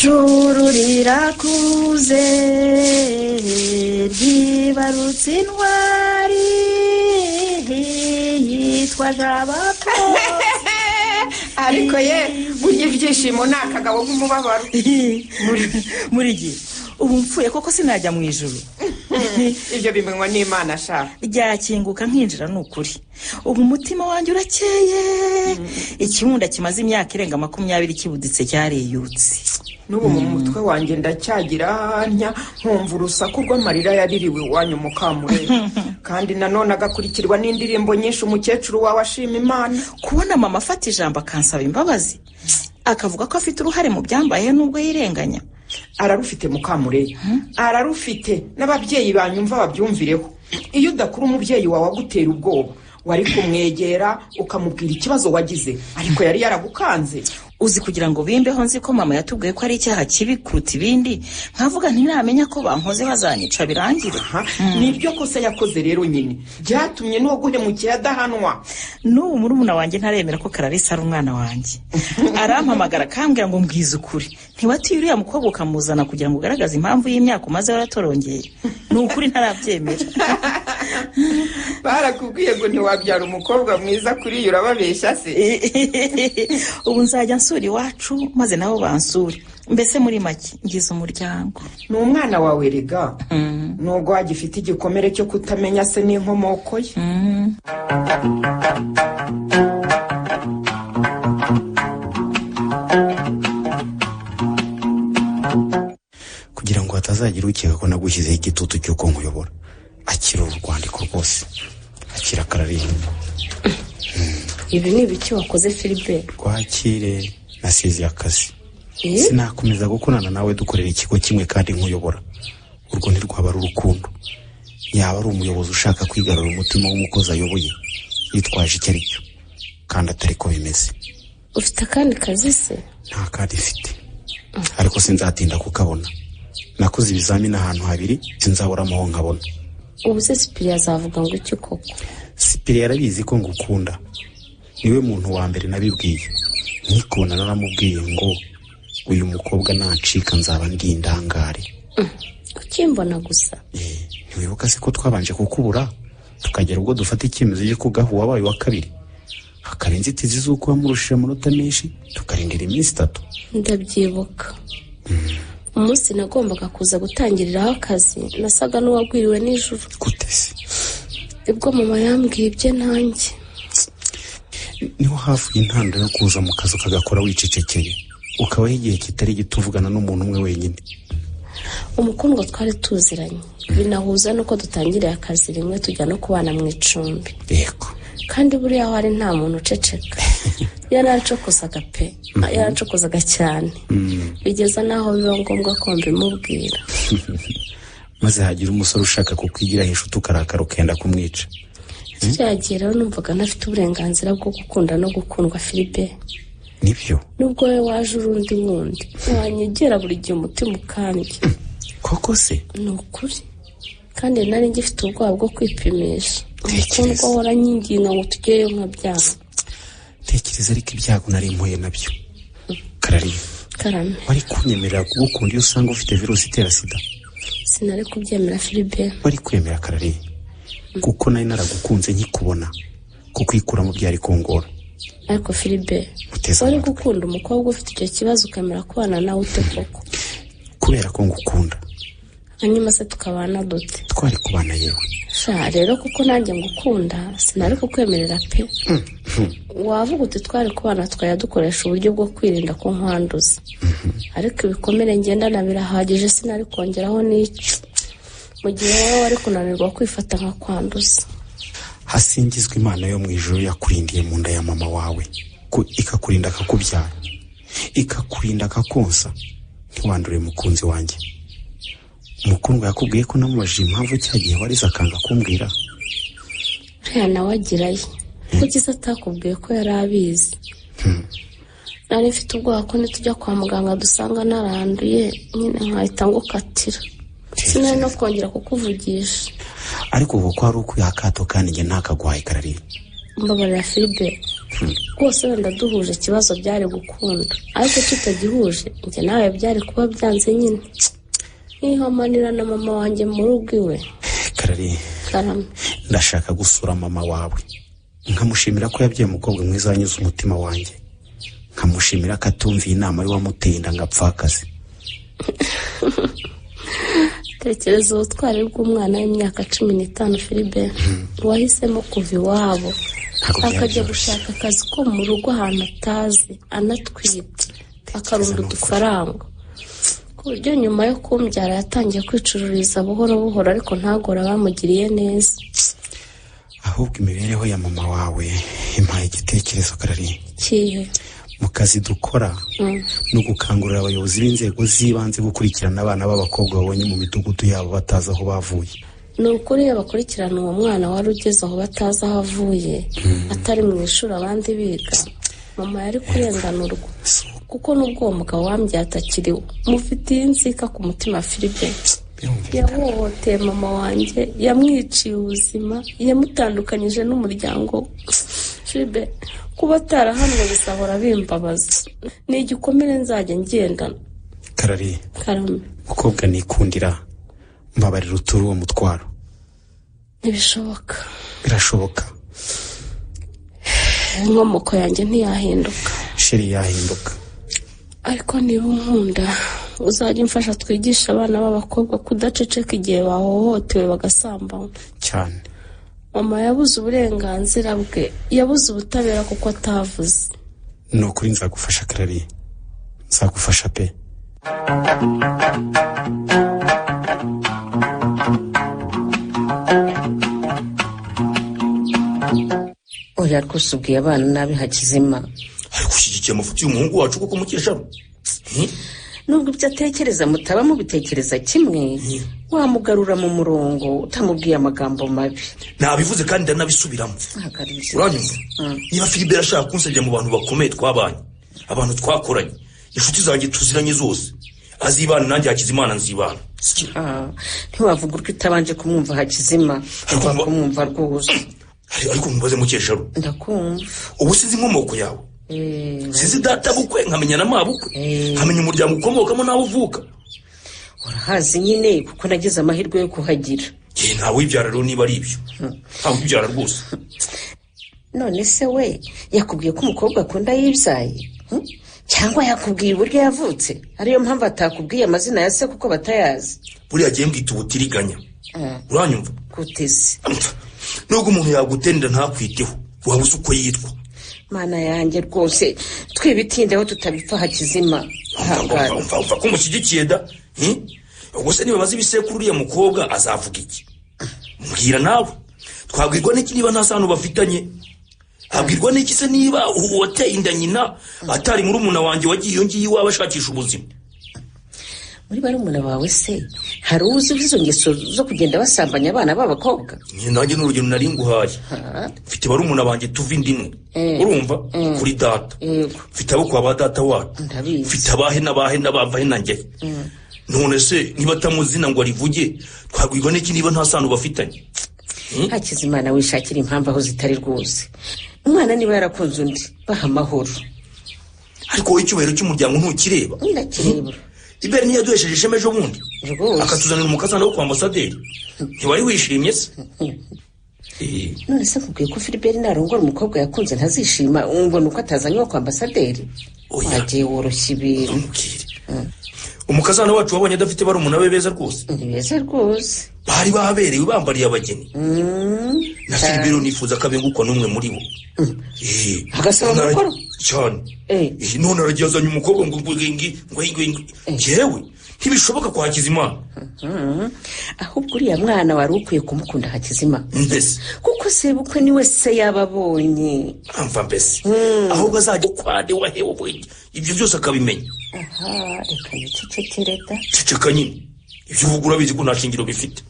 Juru rirakuze ryibarutse intwari yitwa Jabapfa. Ariko ye burya ibyishimo ni akagabo nk'umubabaro. Muri gihe ubu mfuye koko sinajya mu ijuru. Ibyo bimenywa n'Imana ashaka. Ryakinguka nkinjira n'ukuri. Ubu umutima wanjye urakeye. Ikimunda kimaze imyaka irenga 20 kibuditse cyareyutse. N'ubu mu mutwe wanjye ndacyagira ntya nkumva urusaku rw'amarira yaririwe iwanyu Mukamure. Kandi nanone agakurikirwa n'indirimbo nyinshi umukecuru wawe ashima Imana. Kubona mama afata ijambo akansaba imbabazi, akavuga ko afite uruhare mu byambaye nubwo yirenganya. Ararufite Mukamure, ararufite n'ababyeyi banyumva babyumvireho. Iyo udakura umubyeyi wawe agutera ubwoba, wari kumwegera ukamubwira ikibazo wagize, ariko yari yaragukanze. Uzi kugira ngo bimbeho nzi ko mama yatubwiye ko ari icyaha kibi kuruta ibindi, nkavuga ntiramenya ko bankoze bazanyica birangire. Nibyo kose yakoze rero nyine byatumye no guhemukira adahanwa. N'ubu murumuna wanjye ntaremera ko Clarisse ari umwana wanjye. Arampamagara kambwira ngo mbwize ukuri, ntiwatiye uriya mukobwa ukamuzana kugira ngo ugaragaze impamvu y'imyaka umaze waratorongeye. Ni ukuri ntarabyemera. Barakubwiye ngo ntiwabyara umukobwa mwiza kuri iyo urababeshya se? Ubu nzajya nsura iwacu maze nabo bansure. Mbese muri make ngize umuryango. Ni umwana wawe rega. Nubwo wagifite igikomere cyo kutamenya se n'inkomoko ye. Kugira ngo hatazagira ukeka ko nagushyizeho igitutu cy'uko nkuyobora, akira urwandiko rwose, akira Clarisse. Ibi ni ibiki wakoze Philippe? Rwakire, nasize akazi. Sinakomeza gukorana nawe dukorera ikigo kimwe kandi nkuyobora. Urwo ntirwaba ari urukundo, yaba ari umuyobozi ushaka kwigarura umutima w'umukozi ayoboye yitwaje icyo ari cyo, kandi atari ko bimeze. Ufite akandi kazi se? Nta kandi mfite, ariko sinzatinda kukabona. Nakoze ibizamini ahantu habiri sinzabura aho nkabona. Ubu se Sipiri azavuga ngo iki koko? Sipiri yarabizi ko ngukunda, niwe muntu wa mbere nabibwiye. Nikona naramubwiye ngo uyu mukobwa nancika nzaba ndi indangare. Ukimbona gusa? Ntiwibuka se ko twabanje kukubura tukagera ubwo dufata icyemezo cyo kugahu wabaye wa kabiri, hakaba inzitizi z'uko wamurushije amanota menshi tukarindira iminsi 3. Ndabyibuka. Umunsi nagombaga kuza gutangiriraho akazi nasaga n'uwagwiriwe n'ijuru. Gute se? Ibwo mama yambwiye ibye nanjye. niho hafi y'intandaro yo kuza mu kazi ukagakora wicecekeye ukabaho igihe kitari gito uvugana n'umuntu umwe wenyine. Umukundwa twari tuziranye binahuza nuko dutangiriye akazi rimwe tujya no kubana mu icumbi. Yego. Kandi buriya aho ari nta muntu uceceka. Yaracokozaga pe, yaracokozaga cyane. Bigeza naho biba ngombwa ko mbimubwira. Maze hagira umusore ushaka kukwigira inshuti ukarakara ukenda kumwica. Cyagiye rero numvaga ntafite uburenganzira bwo gukunda no gukundwa Philippe. Nibyo. Nubwo we waje urundi wundi wanyegera buri gihe umutima ukambye. Koko se? Ni ukuri. Kandi nari ngifite ubwoba bwo kwipimisha. Umukundwa waranyinginga ngo tujyeyo nkabyanga. Tekereza ariko ibyago nari mpuye nabyo. Karame. Wari kunyemerera kugukunda iyo usanga ufite virusi itera sida? Sinari kubyemera Philippe. Wari kwemera Karari? Kuko nari naragukunze nkikubona. Kukwikura mu byari kongora. Ariko Philippe, wari gukunda umukobwa ufite icyo kibazo ukamera kubana nawe ute koko? Kubera ko ngukunda. Hanyuma se tukabana dute? Twari kubana yewe. Sha rero kuko nanjye ngukunda sinari kukwemerera pe. Wavuga uti twari kubana dukoresha uburyo bwo kwirinda ko nkwanduza. Ariko ibikomere ngendana birahagije sinari kongeraho n'icyo. Mu gihe wowe wari kunanirwa kwifata nka kwanduza. Hasingizwe Imana yo mu ijuru yakurindiye mu nda ya mama wawe, ikakurinda akakubyara, ikakurinda akakonsa, ntiwandure mukunzi wanjye. Umukundwa yakubwiye ko namubajije impamvu cyagiye warize akanga kumbwira. Nawe agirayo kuki se atakubwiye ko yari abizi? Nari mfite ubwoba ko nitujya kwa muganga dusanga naranduye nyine nkahita ngukatira. Sinari no kongera kukuvugisha. Ariko ubu ko ari ukwiha akato kandi njye ntakagwaye Karari. Mbabarira Philippe. Rwose wenda duhuje ikibazo byari gukunda. Ariko tutagihuje njye nawe byari kuba byanze nyine. Nihamanira na mama wanjye mu rugo iwe. Karari. Karame. Ndashaka gusura mama wawe. Nkamushimira ko yabyaye umukobwa mwiza wanyuze umutima wanjye. Nkamushimira ko atumviye inama ari wamuteye inda ngapfakaze. Tekereza ubutwari bw'umwana w'imyaka 15 Philippe. Wahisemo kuva iwabo akajya gushaka akazi ko mu rugo ahantu atazi anatwite akarunda udufaranga. Ku buryo nyuma yo kumbyara yatangiye kwicururiza buhoro buhoro ariko ntagora bamugiriye neza. Ahubwo imibereho ya mama wawe impaye igitekerezo Karari. Kihe? Mu kazi dukora no gukangurira abayobozi b'inzego z'ibanze gukurikirana abana b'abakobwa babonye mu midugudu yabo bataza aho bavuye. Ni ukuri bakurikirana uwo mwana wari ugeze aho bataza aho avuye atari mu ishuri abandi biga. Mama yari kurenganurwa kuko nubwo uwo mugabo wambyaye atakiriwe mufitiye inzika ku mutima Philippe. Yahohoteye mama wanjye, yamwiciye ubuzima, yamutandukanyije n'umuryango. Philippe, kuba atarahanwe bizahora bimbabaza. Ni igikomere nzajya ngendana. Karari. Karame. Mukobwa nikundira mbabarira uturi uwo mutwaro. Ntibishoboka. Birashoboka. Inkomoko yanjye ntiyahinduka. Sheri yahinduka. Ariko niba unkunda uzajya umfasha twigisha abana b'abakobwa kudaceceka igihe bahohotewe bagasambana. Cyane. Mama yabuze uburenganzira bwe, yabuze ubutabera kuko atavuze. No kuri nzagufasha Karari. Nzagufasha pe. Oya rwose ubwiye abana nabi Hakizima. Ariko ushyigikiye amafuti y'umuhungu wacu kuko mukesha. Nubwo ibyo atekereza mutaba mubitekereza kimwe, wamugarura mu murongo utamubwiye amagambo mabi. Nabivuze kandi ndanabisubiramo. Uranyumva? Niba Philippe ashaka kunsebya mu bantu bakomeye twabanye, abantu twakoranye, inshuti zanjye tuziranye zose, azibana nanjye Hakizimana nzibana. Ntiwavuga urwo utabanje kumwumva Hakizima, kumwumva rwose. Ariko nkubaze mukesha. Ndakumva. Ubu sinzi inkomoko yawe. Sinzi data bukwe nkamenya na mabukwe. Nkamenya umuryango ukomokamo nawe uvuka. Urahazi nyine kuko nagize amahirwe yo kuhagira. Ntawe wibyara rero niba ari ibyo. Ntawe wibyara rwose. None se we yakubwiye ko umukobwa akunda yibyaye? Cyangwa yakubwiye uburyo yavutse? Ariyo mpamvu atakubwiye amazina ya se kuko batayazi. Buriya agiye mbwita ubutiriganya. Uranyumva? Gutese. Nubwo umuntu yagutenda ntakwiteho, waba uzi uko yitwa. mana yanjye rwose twibitindeho tutabipfa Hakizima. umva ko mushyigikiye da ubwo se niba bazi ibisekuru uriya mukobwa azavuga iki? Mbwira nawe twabwirwa n'iki niba nta sano bafitanye? Abwirwa n'iki se niba uwateye inda nyina atari murumuna wanjye wagiye iyo ngiye iwawe ashakisha ubuzima? Muri barumuna bawe se hari uzi izo ngeso zo kugenda basambanya abana b'abakobwa? Nanjye n'urugero nari nguhaye. Mfite barumuna banjye tuva indimwe. Urumva? Kuri data. Mfite abo kwa ba data wacu. Mfite abahe n'abavahe nanjye. None se niba tamuzina ngo arivuge twabwirwa n'iki niba nta sano bafitanye? Hakizimana wishakira impamvu aho zitari rwose. Umwana niba yarakunze undi baha amahoro. Ariko wowe icyubahiro cy'umuryango ntukireba? Ndakireba. Ibere niyo yaduhesheje ishema ejo bundi akatuzanira umukazana wo kwa ambasaderi. Ntiwari wishimye se? None se kubwiye ko Philibert narongora umukobwa yakunze ntazishima ngo nuko atazanye wo kwa ambasaderi? Wagiye woroshya ibintu. Umukazana wacu wabonye adafite barumuna be beza rwose? Beza rwose. Bari bahabereye bambariye abageni. Na Philibert nifuza kabengukwa n'umwe muri bo. Agasaba umukoro? Cyane. None aragiyazanye umukobwa ngo jewe ntibishoboka kwa Hakizimana. Ahubwo uriya mwana wari ukwiye kumukunda Hakizimana. Mbese kuko se bukwe ni wese yababonye. Amva mbese ahubwo azajya kwade wahewe bwe ibyo byose akabimenya. Reka nicecekere da. Ceceka nyine ibyo uvuga urabizi ko nta shingiro bifite.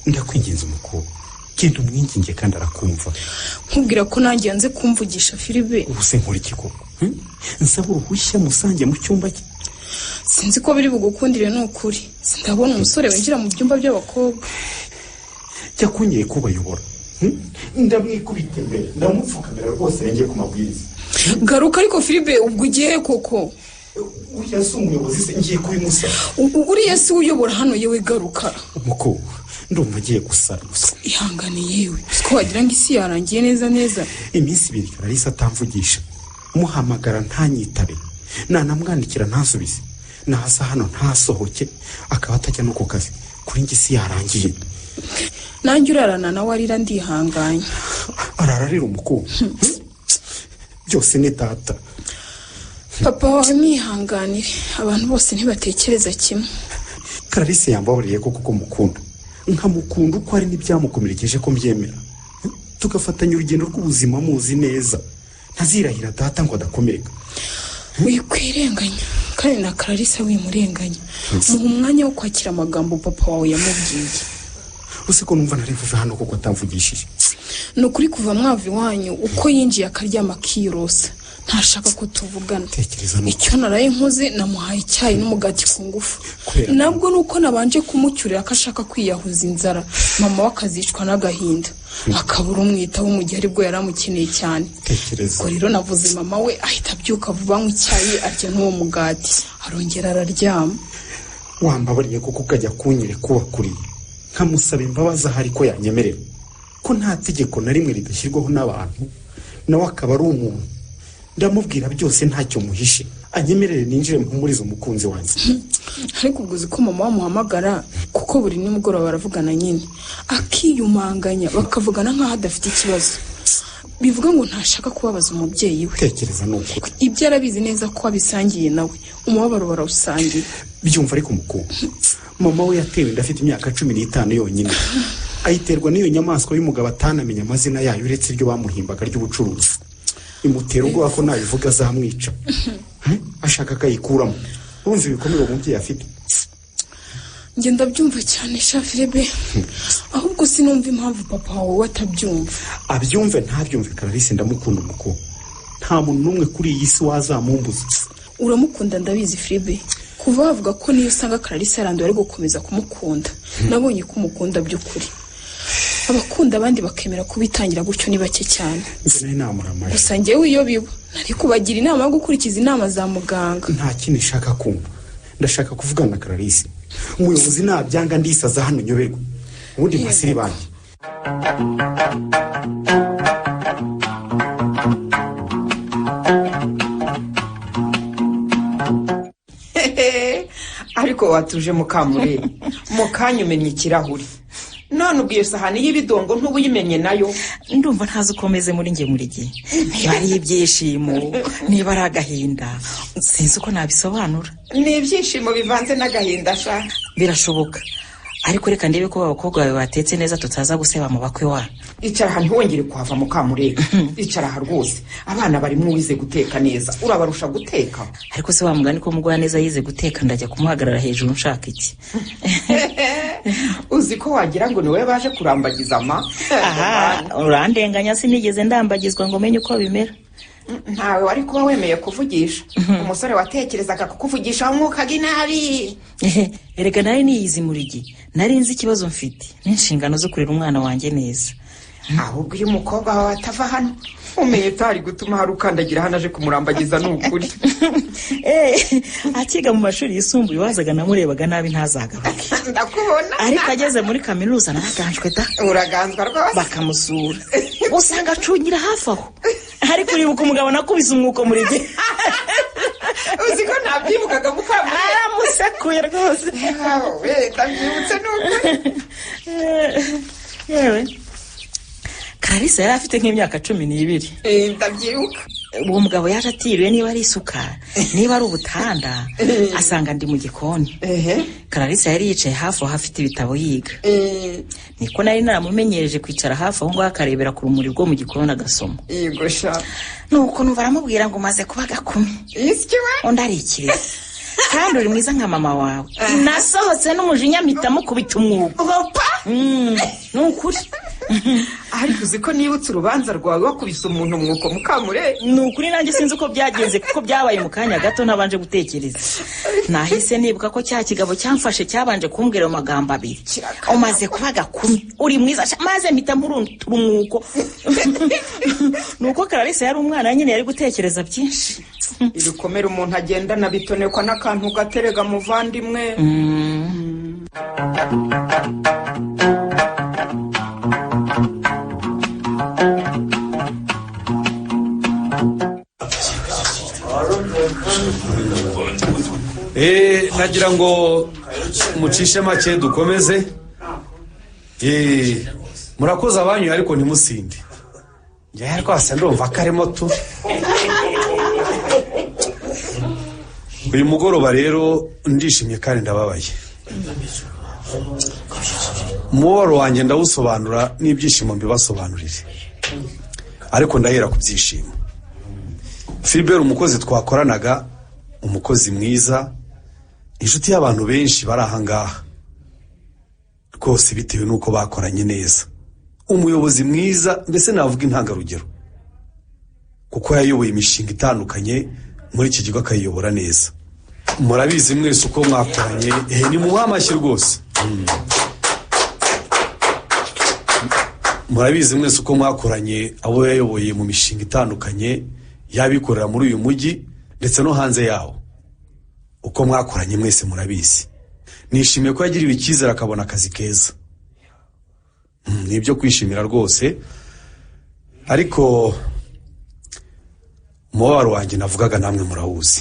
Ndakwinginze umukobwa kintu mwinginge kandi arakumva. Nkubwira ko nanjye yanze kumvugisha Philibert. Ubuse nkora iki koko? Nsaba uruhushya musange mu cyumba cye. Sinzi ko biri bugukundire n'ukuri. Sindabona umusore winjira mu byumba by'abakobwa. Cya kunyeye kubayobora. Ndamwikubita imbere ndamupfukamira rwose yenge ku mabwiriza. Garuka ariko Philibert ubwo ugiye koko? Uya si umuyobozi se ngiye kubimusaba. Uriya si uyobora hano yewe garuka. Umukobwa ndumva agiye gusara. Ihangane yewe ko wagira ngo isi yarangiye neza. Iminsi ibiri Clarisse atamvugisha. Muhamagara ntanyitabe. Nanamwandikira ntasubize. Naza hano ntasohoke akaba atajya no ku kazi. Kuri ngi isi yarangiye. Nanjye urarana nawe arira ndihanganye. Arararira umukobwa. Byose ni data. Papa wawe mwihanganire abantu bose ntibatekereza kimwe. Clarisse yambaburiye ko kuko mukunda. Nkamukunda uko ari n'ibyamukomerekeje ko mbyemera. Tugafatanya urugendo rw'ubuzima muzi neza. Ntazirahira data ngo adakomereka. Wikwirenganya kandi na Clarisse wimurenganya. Mu mwanya wo kwakira amagambo papa wawe yamubwiye. Use ko numva narevuve hano kuko atamvugishije. Nukuri kuva mwavi wanyu uko yinjiye akaryama kirosa. Ntashaka ko tuvugana. Icyo naraye nkoze namuhaye icyayi n'umugati ku ngufu. Nabwo nuko nabanje kumucyurira akashaka kwiyahuza inzara. Mama wakazicwa n'agahinda. Akabura umwitaho mu gihe aribwo yaramukeneye cyane. Ngo rero navuze mama we ahita abyuka vuba nk'icyayi arya n'uwo mugati. Arongera araryama. Wambabariye kuko ukajya kunyere kuba kuri. Nkamusaba imbabazi ahari ko yanyemerera. Ko nta tegeko na rimwe ridashyirwaho n'abantu. Nawe akaba ari umuntu. Ndamubwira byose ntacyo muhishe. Anyemerere ninjire mpumuriza umukunzi wanjye. Ariko uguzi ko mama wamuhamagara kuko buri nimugoroba baravugana nyine. Akiyumanganya bakavugana nkaho adafite ikibazo. Bivuga ngo ntashaka kubabaza umubyeyi we. Tekereza nuko. Ibyo arabizi neza ko abisangiye nawe. Umubabaro barawusangiye. Byumva ariko mukuru. Mama we yatewe ndafite imyaka 15 yonyine. Ayiterwa n'iyo nyamaswa y'umugabo atanamenya amazina yayo uretse iryo bamuhimbaga ry'ubucuruzi. Imutera ubwoba ko nabivuga azamwica. Ashaka akayikuramo. Urumva ibikomere umubyeyi afite. Nge ndabyumva cyane sha Philibert. Ahubwo sinumva impamvu papa wawe atabyumva. Abyumve ntabyumve Clarisse ndamukunda umukobwa. Nta muntu n'umwe kuri iyi si wazamumbuza. Uramukunda ndabizi Philibert. Kuva bavuga ko niyo usanga Clarisse yaranduye ari gukomeza kumukunda. Nabonye ko umukunda by'ukuri. Abakunda abandi bakemera kubitangira gutyo ni bake cyane. Nzene inama ramaye. Gusa ngewe iyo biba nari kubagira inama yo gukurikiza inama za muganga. Nta kintu nshaka kumva. Ndashaka kuvugana na Clarisse. Umuyobozi nabyanga ndisaza hano nyoberwa. Ubundi masiri banje. Ariko ariko watuje Mukamure mukanya umenya ikirahuri none ubwiye sahani y'ibidongo ntubuyimenye nayo ndumva ntazi ukomeze muri nge muri gihe niba ari ibyishimo niba ari agahinda sinzi uko nabisobanura ni ibyishimo bivanze n'agahinda sha birashoboka ariko reka ndebe ko abakobwa bawe batetse neza tutaza guseba mu bakwe wa icara aha ntiwongere kuhava Mukamure icara aha rwose abana barimo wize guteka neza urabarusha guteka ariko se wamugani ko mugwa neza yize guteka ndajya kumuhagarara hejuru nshaka iki uzi ko wagira ngo niwe baje kurambagiza aha urandenganya sinigeze ndambagizwa ngo menye uko bimera ntawe wari kuba wemeye kuvugisha umusore watekerezaga kukuvugisha umwuka ginabi erega nari niyizi murigi nari nzi ikibazo mfite n'inshingano zo kurera umwana wanjye neza ahubwo uyu mukobwa wawe atava hano umenye tari gutuma hari ukandagira hano aje kumurambagiza n'ukuri akiga mu mashuri yisumbuye wazaga namurebaga nabi ntazagaruke ndakubona ariko ageze muri kaminuza naraganjwe da uraganzwa rwose bakamusura usanga acungira hafi aho ariko uribuka umugabo nakubise umwuko muri gihe uzi ko ntabyibukaga Mukamure aramusekuye rwose ndabyibutse n'ukuri yewe Clarisse yari afite nk'imyaka 12 ndabyibuka uwo mugabo yaje atiriwe niba ari isuka niba ari ubutanda asanga ndi mu gikoni Clarisse yari yicaye hafi aho afite ibitabo yiga niko nari naramumenyereje kwicara hafi aho ngo akarebera ku rumuri rwo mu gikoni agasoma yego sha nuko numva aramubwira ngo umaze kuba gakumi undi arikiriye kandi uri mwiza nka mama wawe nasohotse n'umujinya mpita mukubita umwuko nukuri ariko uzi ko nibutse urubanza rwawe wakubise umuntu umwuko Mukamure nukuri nanjye sinzi uko byagenze kuko byabaye mu kanya gato ntabanje gutekereza nahise nibuka ko cya kigabo cyamfashe cyabanje kumbwira amagambo abiri umaze kuba gakumi uri mwiza maze mpita muruntura umwuko nuko Clarisse yari umwana nyine yari gutekereza byinshi ibikomere umuntu agendana bitonekwa n'akantu gaterega muvandimwe nagira ngo mucishe make dukomeze murakoze abanyu ariko ntimusinde njye rwose ndumva karimo tu uyu mugoroba rero ndishimye kandi ndababaye umubabaro wanjye ndawusobanura n'ibyishimo mbibasobanurire ariko ndahera ku byishimo Philbert umukozi twakoranaga umukozi mwiza inshuti y'abantu benshi bari ahangaha rwose bitewe n'uko bakoranye neza umuyobozi mwiza mbese navuga intangarugero kuko yayoboye imishinga itandukanye muri iki kigo akayiyobora neza murabizi mwese uko mwakoranye ni mu amashyi rwose murabizi mwese uko mwakoranye abo yayoboye mu mishinga itandukanye yabikorera muri uyu mujyi ndetse no hanze yawo uko mwakoranye mwese murabizi nishimiye ko yagiriwe icyizere akabona akazi keza nibyo kwishimira rwose ariko umubabaro wanjye navugaga namwe murawuzi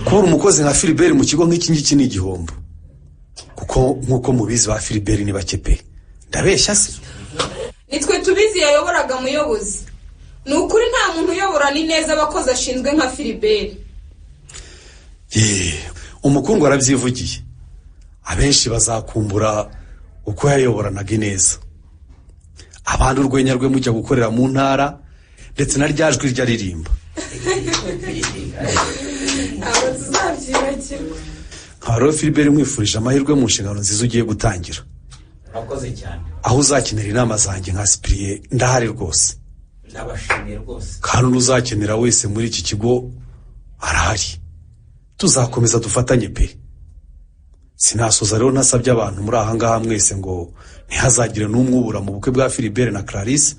kubura umukozi nka Philbert mu kigo nk'iki ngiki ni igihombo kuko nk'uko mubizi ba Philbert ni bake pe ndabeshya se nitwe tubizi yayoboraga muyobozi ni ukuri nta muntu uyobora ni neza abakozi ashinzwe nka Philbert umukundwa arabyivugiye abenshi bazakumbura uko yayoboranaga neza abandi urwenya rwe mujya gukorera mu ntara ndetse na rya jwi rya ririmba abo tuzabyibagirwa nkaba Philbert nkwifurije amahirwe mu nshingano nziza ugiye gutangira urakoze cyane aho uzakenera inama zanjye nka Cyprien ndahari rwose ndabashimiye rwose kandi uzakenera wese muri iki kigo arahari tuzakomeza dufatanye pe sinasoza rero ntasabye abantu muri ahangaha mwese ngo ntihazagire n'umwe ubura mu bukwe bwa Philbert na Clarisse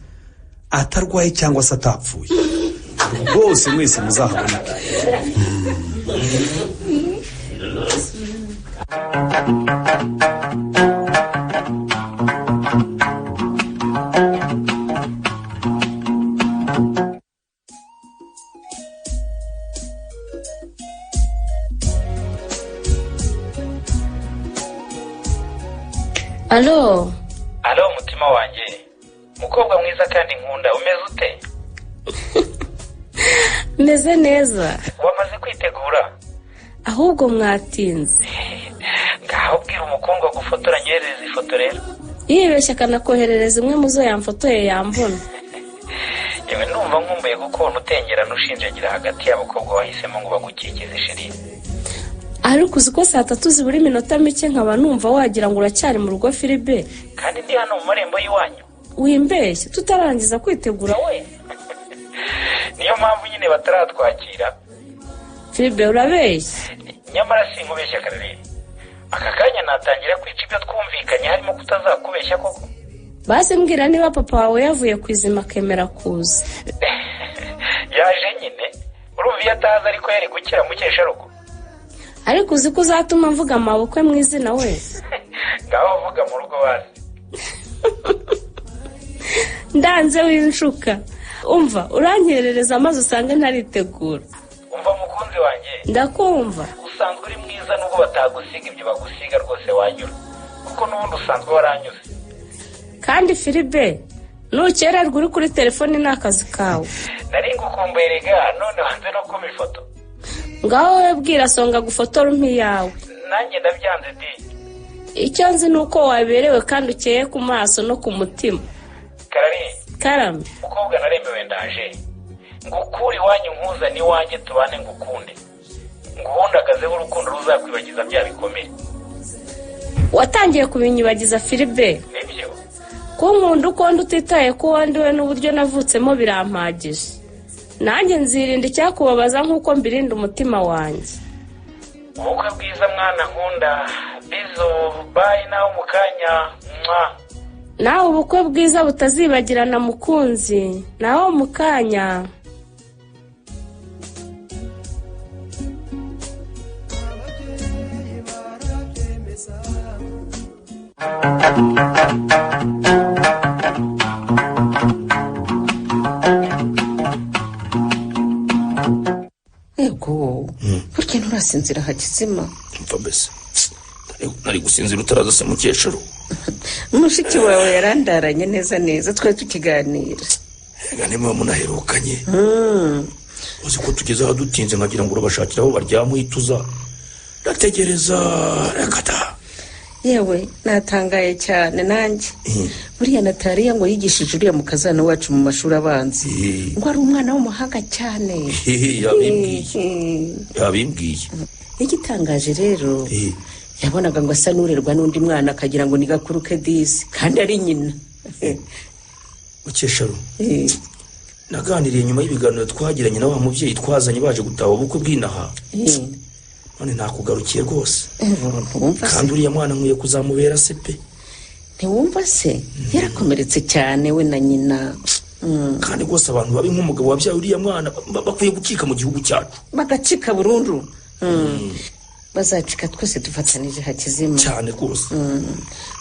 atarwaye cyangwa se atapfuye rwose mwese muzahaboneke alo mutima wanjye, mukobwa mwiza kandi nkunda, umeze ute? meze neza. Wamaze kwitegura? ahubwo mwatinze. Ngaho bwira umukungu gufotora nyereza ifoto rero. yibeshya akanakoherereza imwe mu zo yamfotoye yambona. yewe numva nkumbuye gukona utengera nushinjagira hagati y'abakobwa wahisemo ngo bagukikize sheri. ariko uzi ko 3:00 zibura iminota mike nkaba numva wagira ngo uracyari mu rugo Filibe. kandi ndi hano mu marembo y'iwanyu. wimbeshye tutarangiza kwitegura we. niyo mpamvu nyine bataratwakira. Filibe urabeshye. nyamara sinkubeshya Karere. aka kanya natangira kwica ibyo twumvikanye harimo kutazakubeshya koko. basi mbwira niba papa wawe yavuye ku izima akemera kuza. yaje nyine urumva iyo ataza ariko yari gukira mukesharugo. ariko uzi ko uzatuma mvuga amabukwe mu izina we. ngaho vuga mu rugo wazi. ndanze w'inshuka. umva urankerereza maze usange ntaritegura. umva mukunzi wanjye. ndakumva. usanzwe uri mwiza nubwo batagusiga ibyo bagusiga rwose wanyura. kuko n'ubundi usanzwe waranyuze. kandi Filibe nukererwa uri kuri telefoni ni akazi kawe. nari ngukumbuye rega none wanze no kuma ifoto. ngaho we bwira Songa gufotora yawe. nanjye ndabyanze di. icyo nzi ni uko waberewe kandi ukeye ku maso no ku mutima. Karame. mukobwa naremewe ndaje. ngukure iwanyu nkuza n'iwanjye tubane ngukunde. nguhundagazeho urukundo ruzakwibagiza bya bikomere. watangiye kubinyibagiza Filibe. nibyo. kunkunda uko utitaye ko wandiwe n'uburyo navutsemo birampagije. nanjye nzirinda icyakubabaza nk'uko mbirinda umutima wanjye. ubukwe bwiza mwana nkunda. bizo bayi nawe mu kanya. nawe ubukwe bwiza butazibagirana mukunzi. nawe mu kanya. ego burya nturasinzira Hakizima. mva mbese nari gusinzira utaraza se mukecuru. mushiki wawe yarandaranye neza twari tukiganira. ega niba munaherukanye. uzi ko tugeze aho dutinze nkagira ngo urabashakira aho baryama uhituza. ndategereza rekata. yewe natangaye cyane nanjye. buriya Nataliya ngo yigishije uriya mukazana wacu mu mashuri abanza. ngo ari umwana w'umuhanga cyane. yabimbwiye. igitangaje rero yabonaga ngo asa n'urerwa n'undi mwana akagira ngo ni gakuru ke disi kandi ari nyina. mukecuru naganiriye nyuma y'ibiganiro twagiranye na wa mubyeyi twazanye baje gutaha ubukwe bw'inaha. none nakugarukiye rwose. kandi uriya mwana nkwiye kuzamubera se pe. ntiwumva se yarakomeretse cyane we na nyina. kandi rwose abantu babi nk'umugabo wabyaye uriya mwana bakwiye gucika mu gihugu cyacu. bagacika burundu. bazacika twese dufatanije Hakizima. cyane rwose.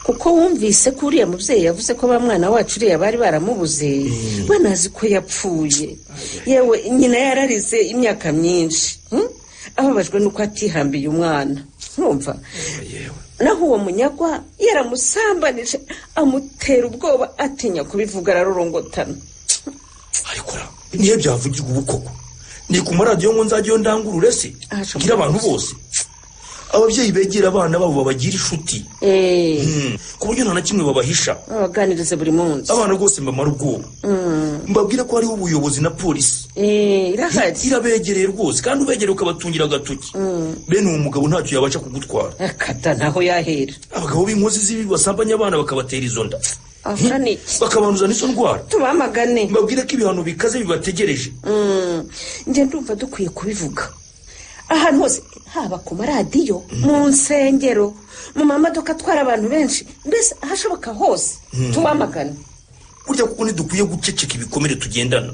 kuko wumvise ko uriya mubyeyi yavuze ko ba mwana wacu uriya bari baramubuze. banazi ko yapfuye. yewe nyina yararize imyaka myinshi. ababajwe nuko atihambiye umwana. ntumva naho uwo munyagwa yaramusambanije amutera ubwoba atinya kubivuga ararorongotana. ariko niyo byavugirwa ubukoko ni ku maradiyo ngo nzajyeyo ndangurure se ngira abantu bose. ababyeyi begera abana babo babagira inshuti. ku buryo nta na kimwe babahisha. baganirize buri munsi. abana rwose mbamara ubwoba. mbabwira ko hariho ubuyobozi na polisi. irahari. irabegereye rwose kandi ubegereye ukabatungira agatoki. bene uwo mugabo ntacyo yabasha kugutwara. akata ntaho yahera. abagabo b'inkozi z'ibibi basambanya abana bakabatera izo nda. bakabanduza n'izo ndwara. tubamagane. mbabwire ko ibihano bikaze bibategereje. njye ndumva dukwiye kubivuga ahantu hose, haba ku maradiyo, mu nsengero, mu mamodoka atwara abantu benshi, mbese ahashoboka hose tubamagane. burya kuko ntidukwiye guceceka ibikomere tugendana.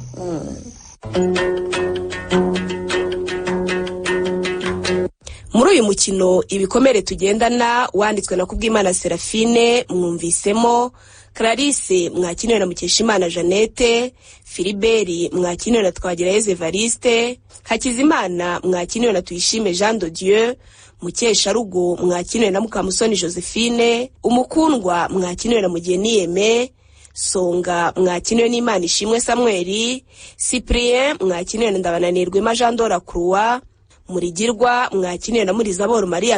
muri uyu mukino ibikomere tugendana wanditswe na Kubwimana Serafine, mwumvisemo Clarisse mwakiniwe na Mukeshimana Jeannette, Philibert mwakiniwe na Twagirayezu Evariste, Hakizimana mwakiniwe na Tuyishime Jean de Dieu, Mukesharugo mwakiniwe na Mukamusoni Josephine, Umukundwa mwakiniwe na Mugeni Yeme, Songa mwakiniwe n'Imana Ishimwe Samuel, Cyprien mwakiniwe na Ndabananirwe Jean Dora Croix, Murigirwa mwakiniwe na Murizaboro Maria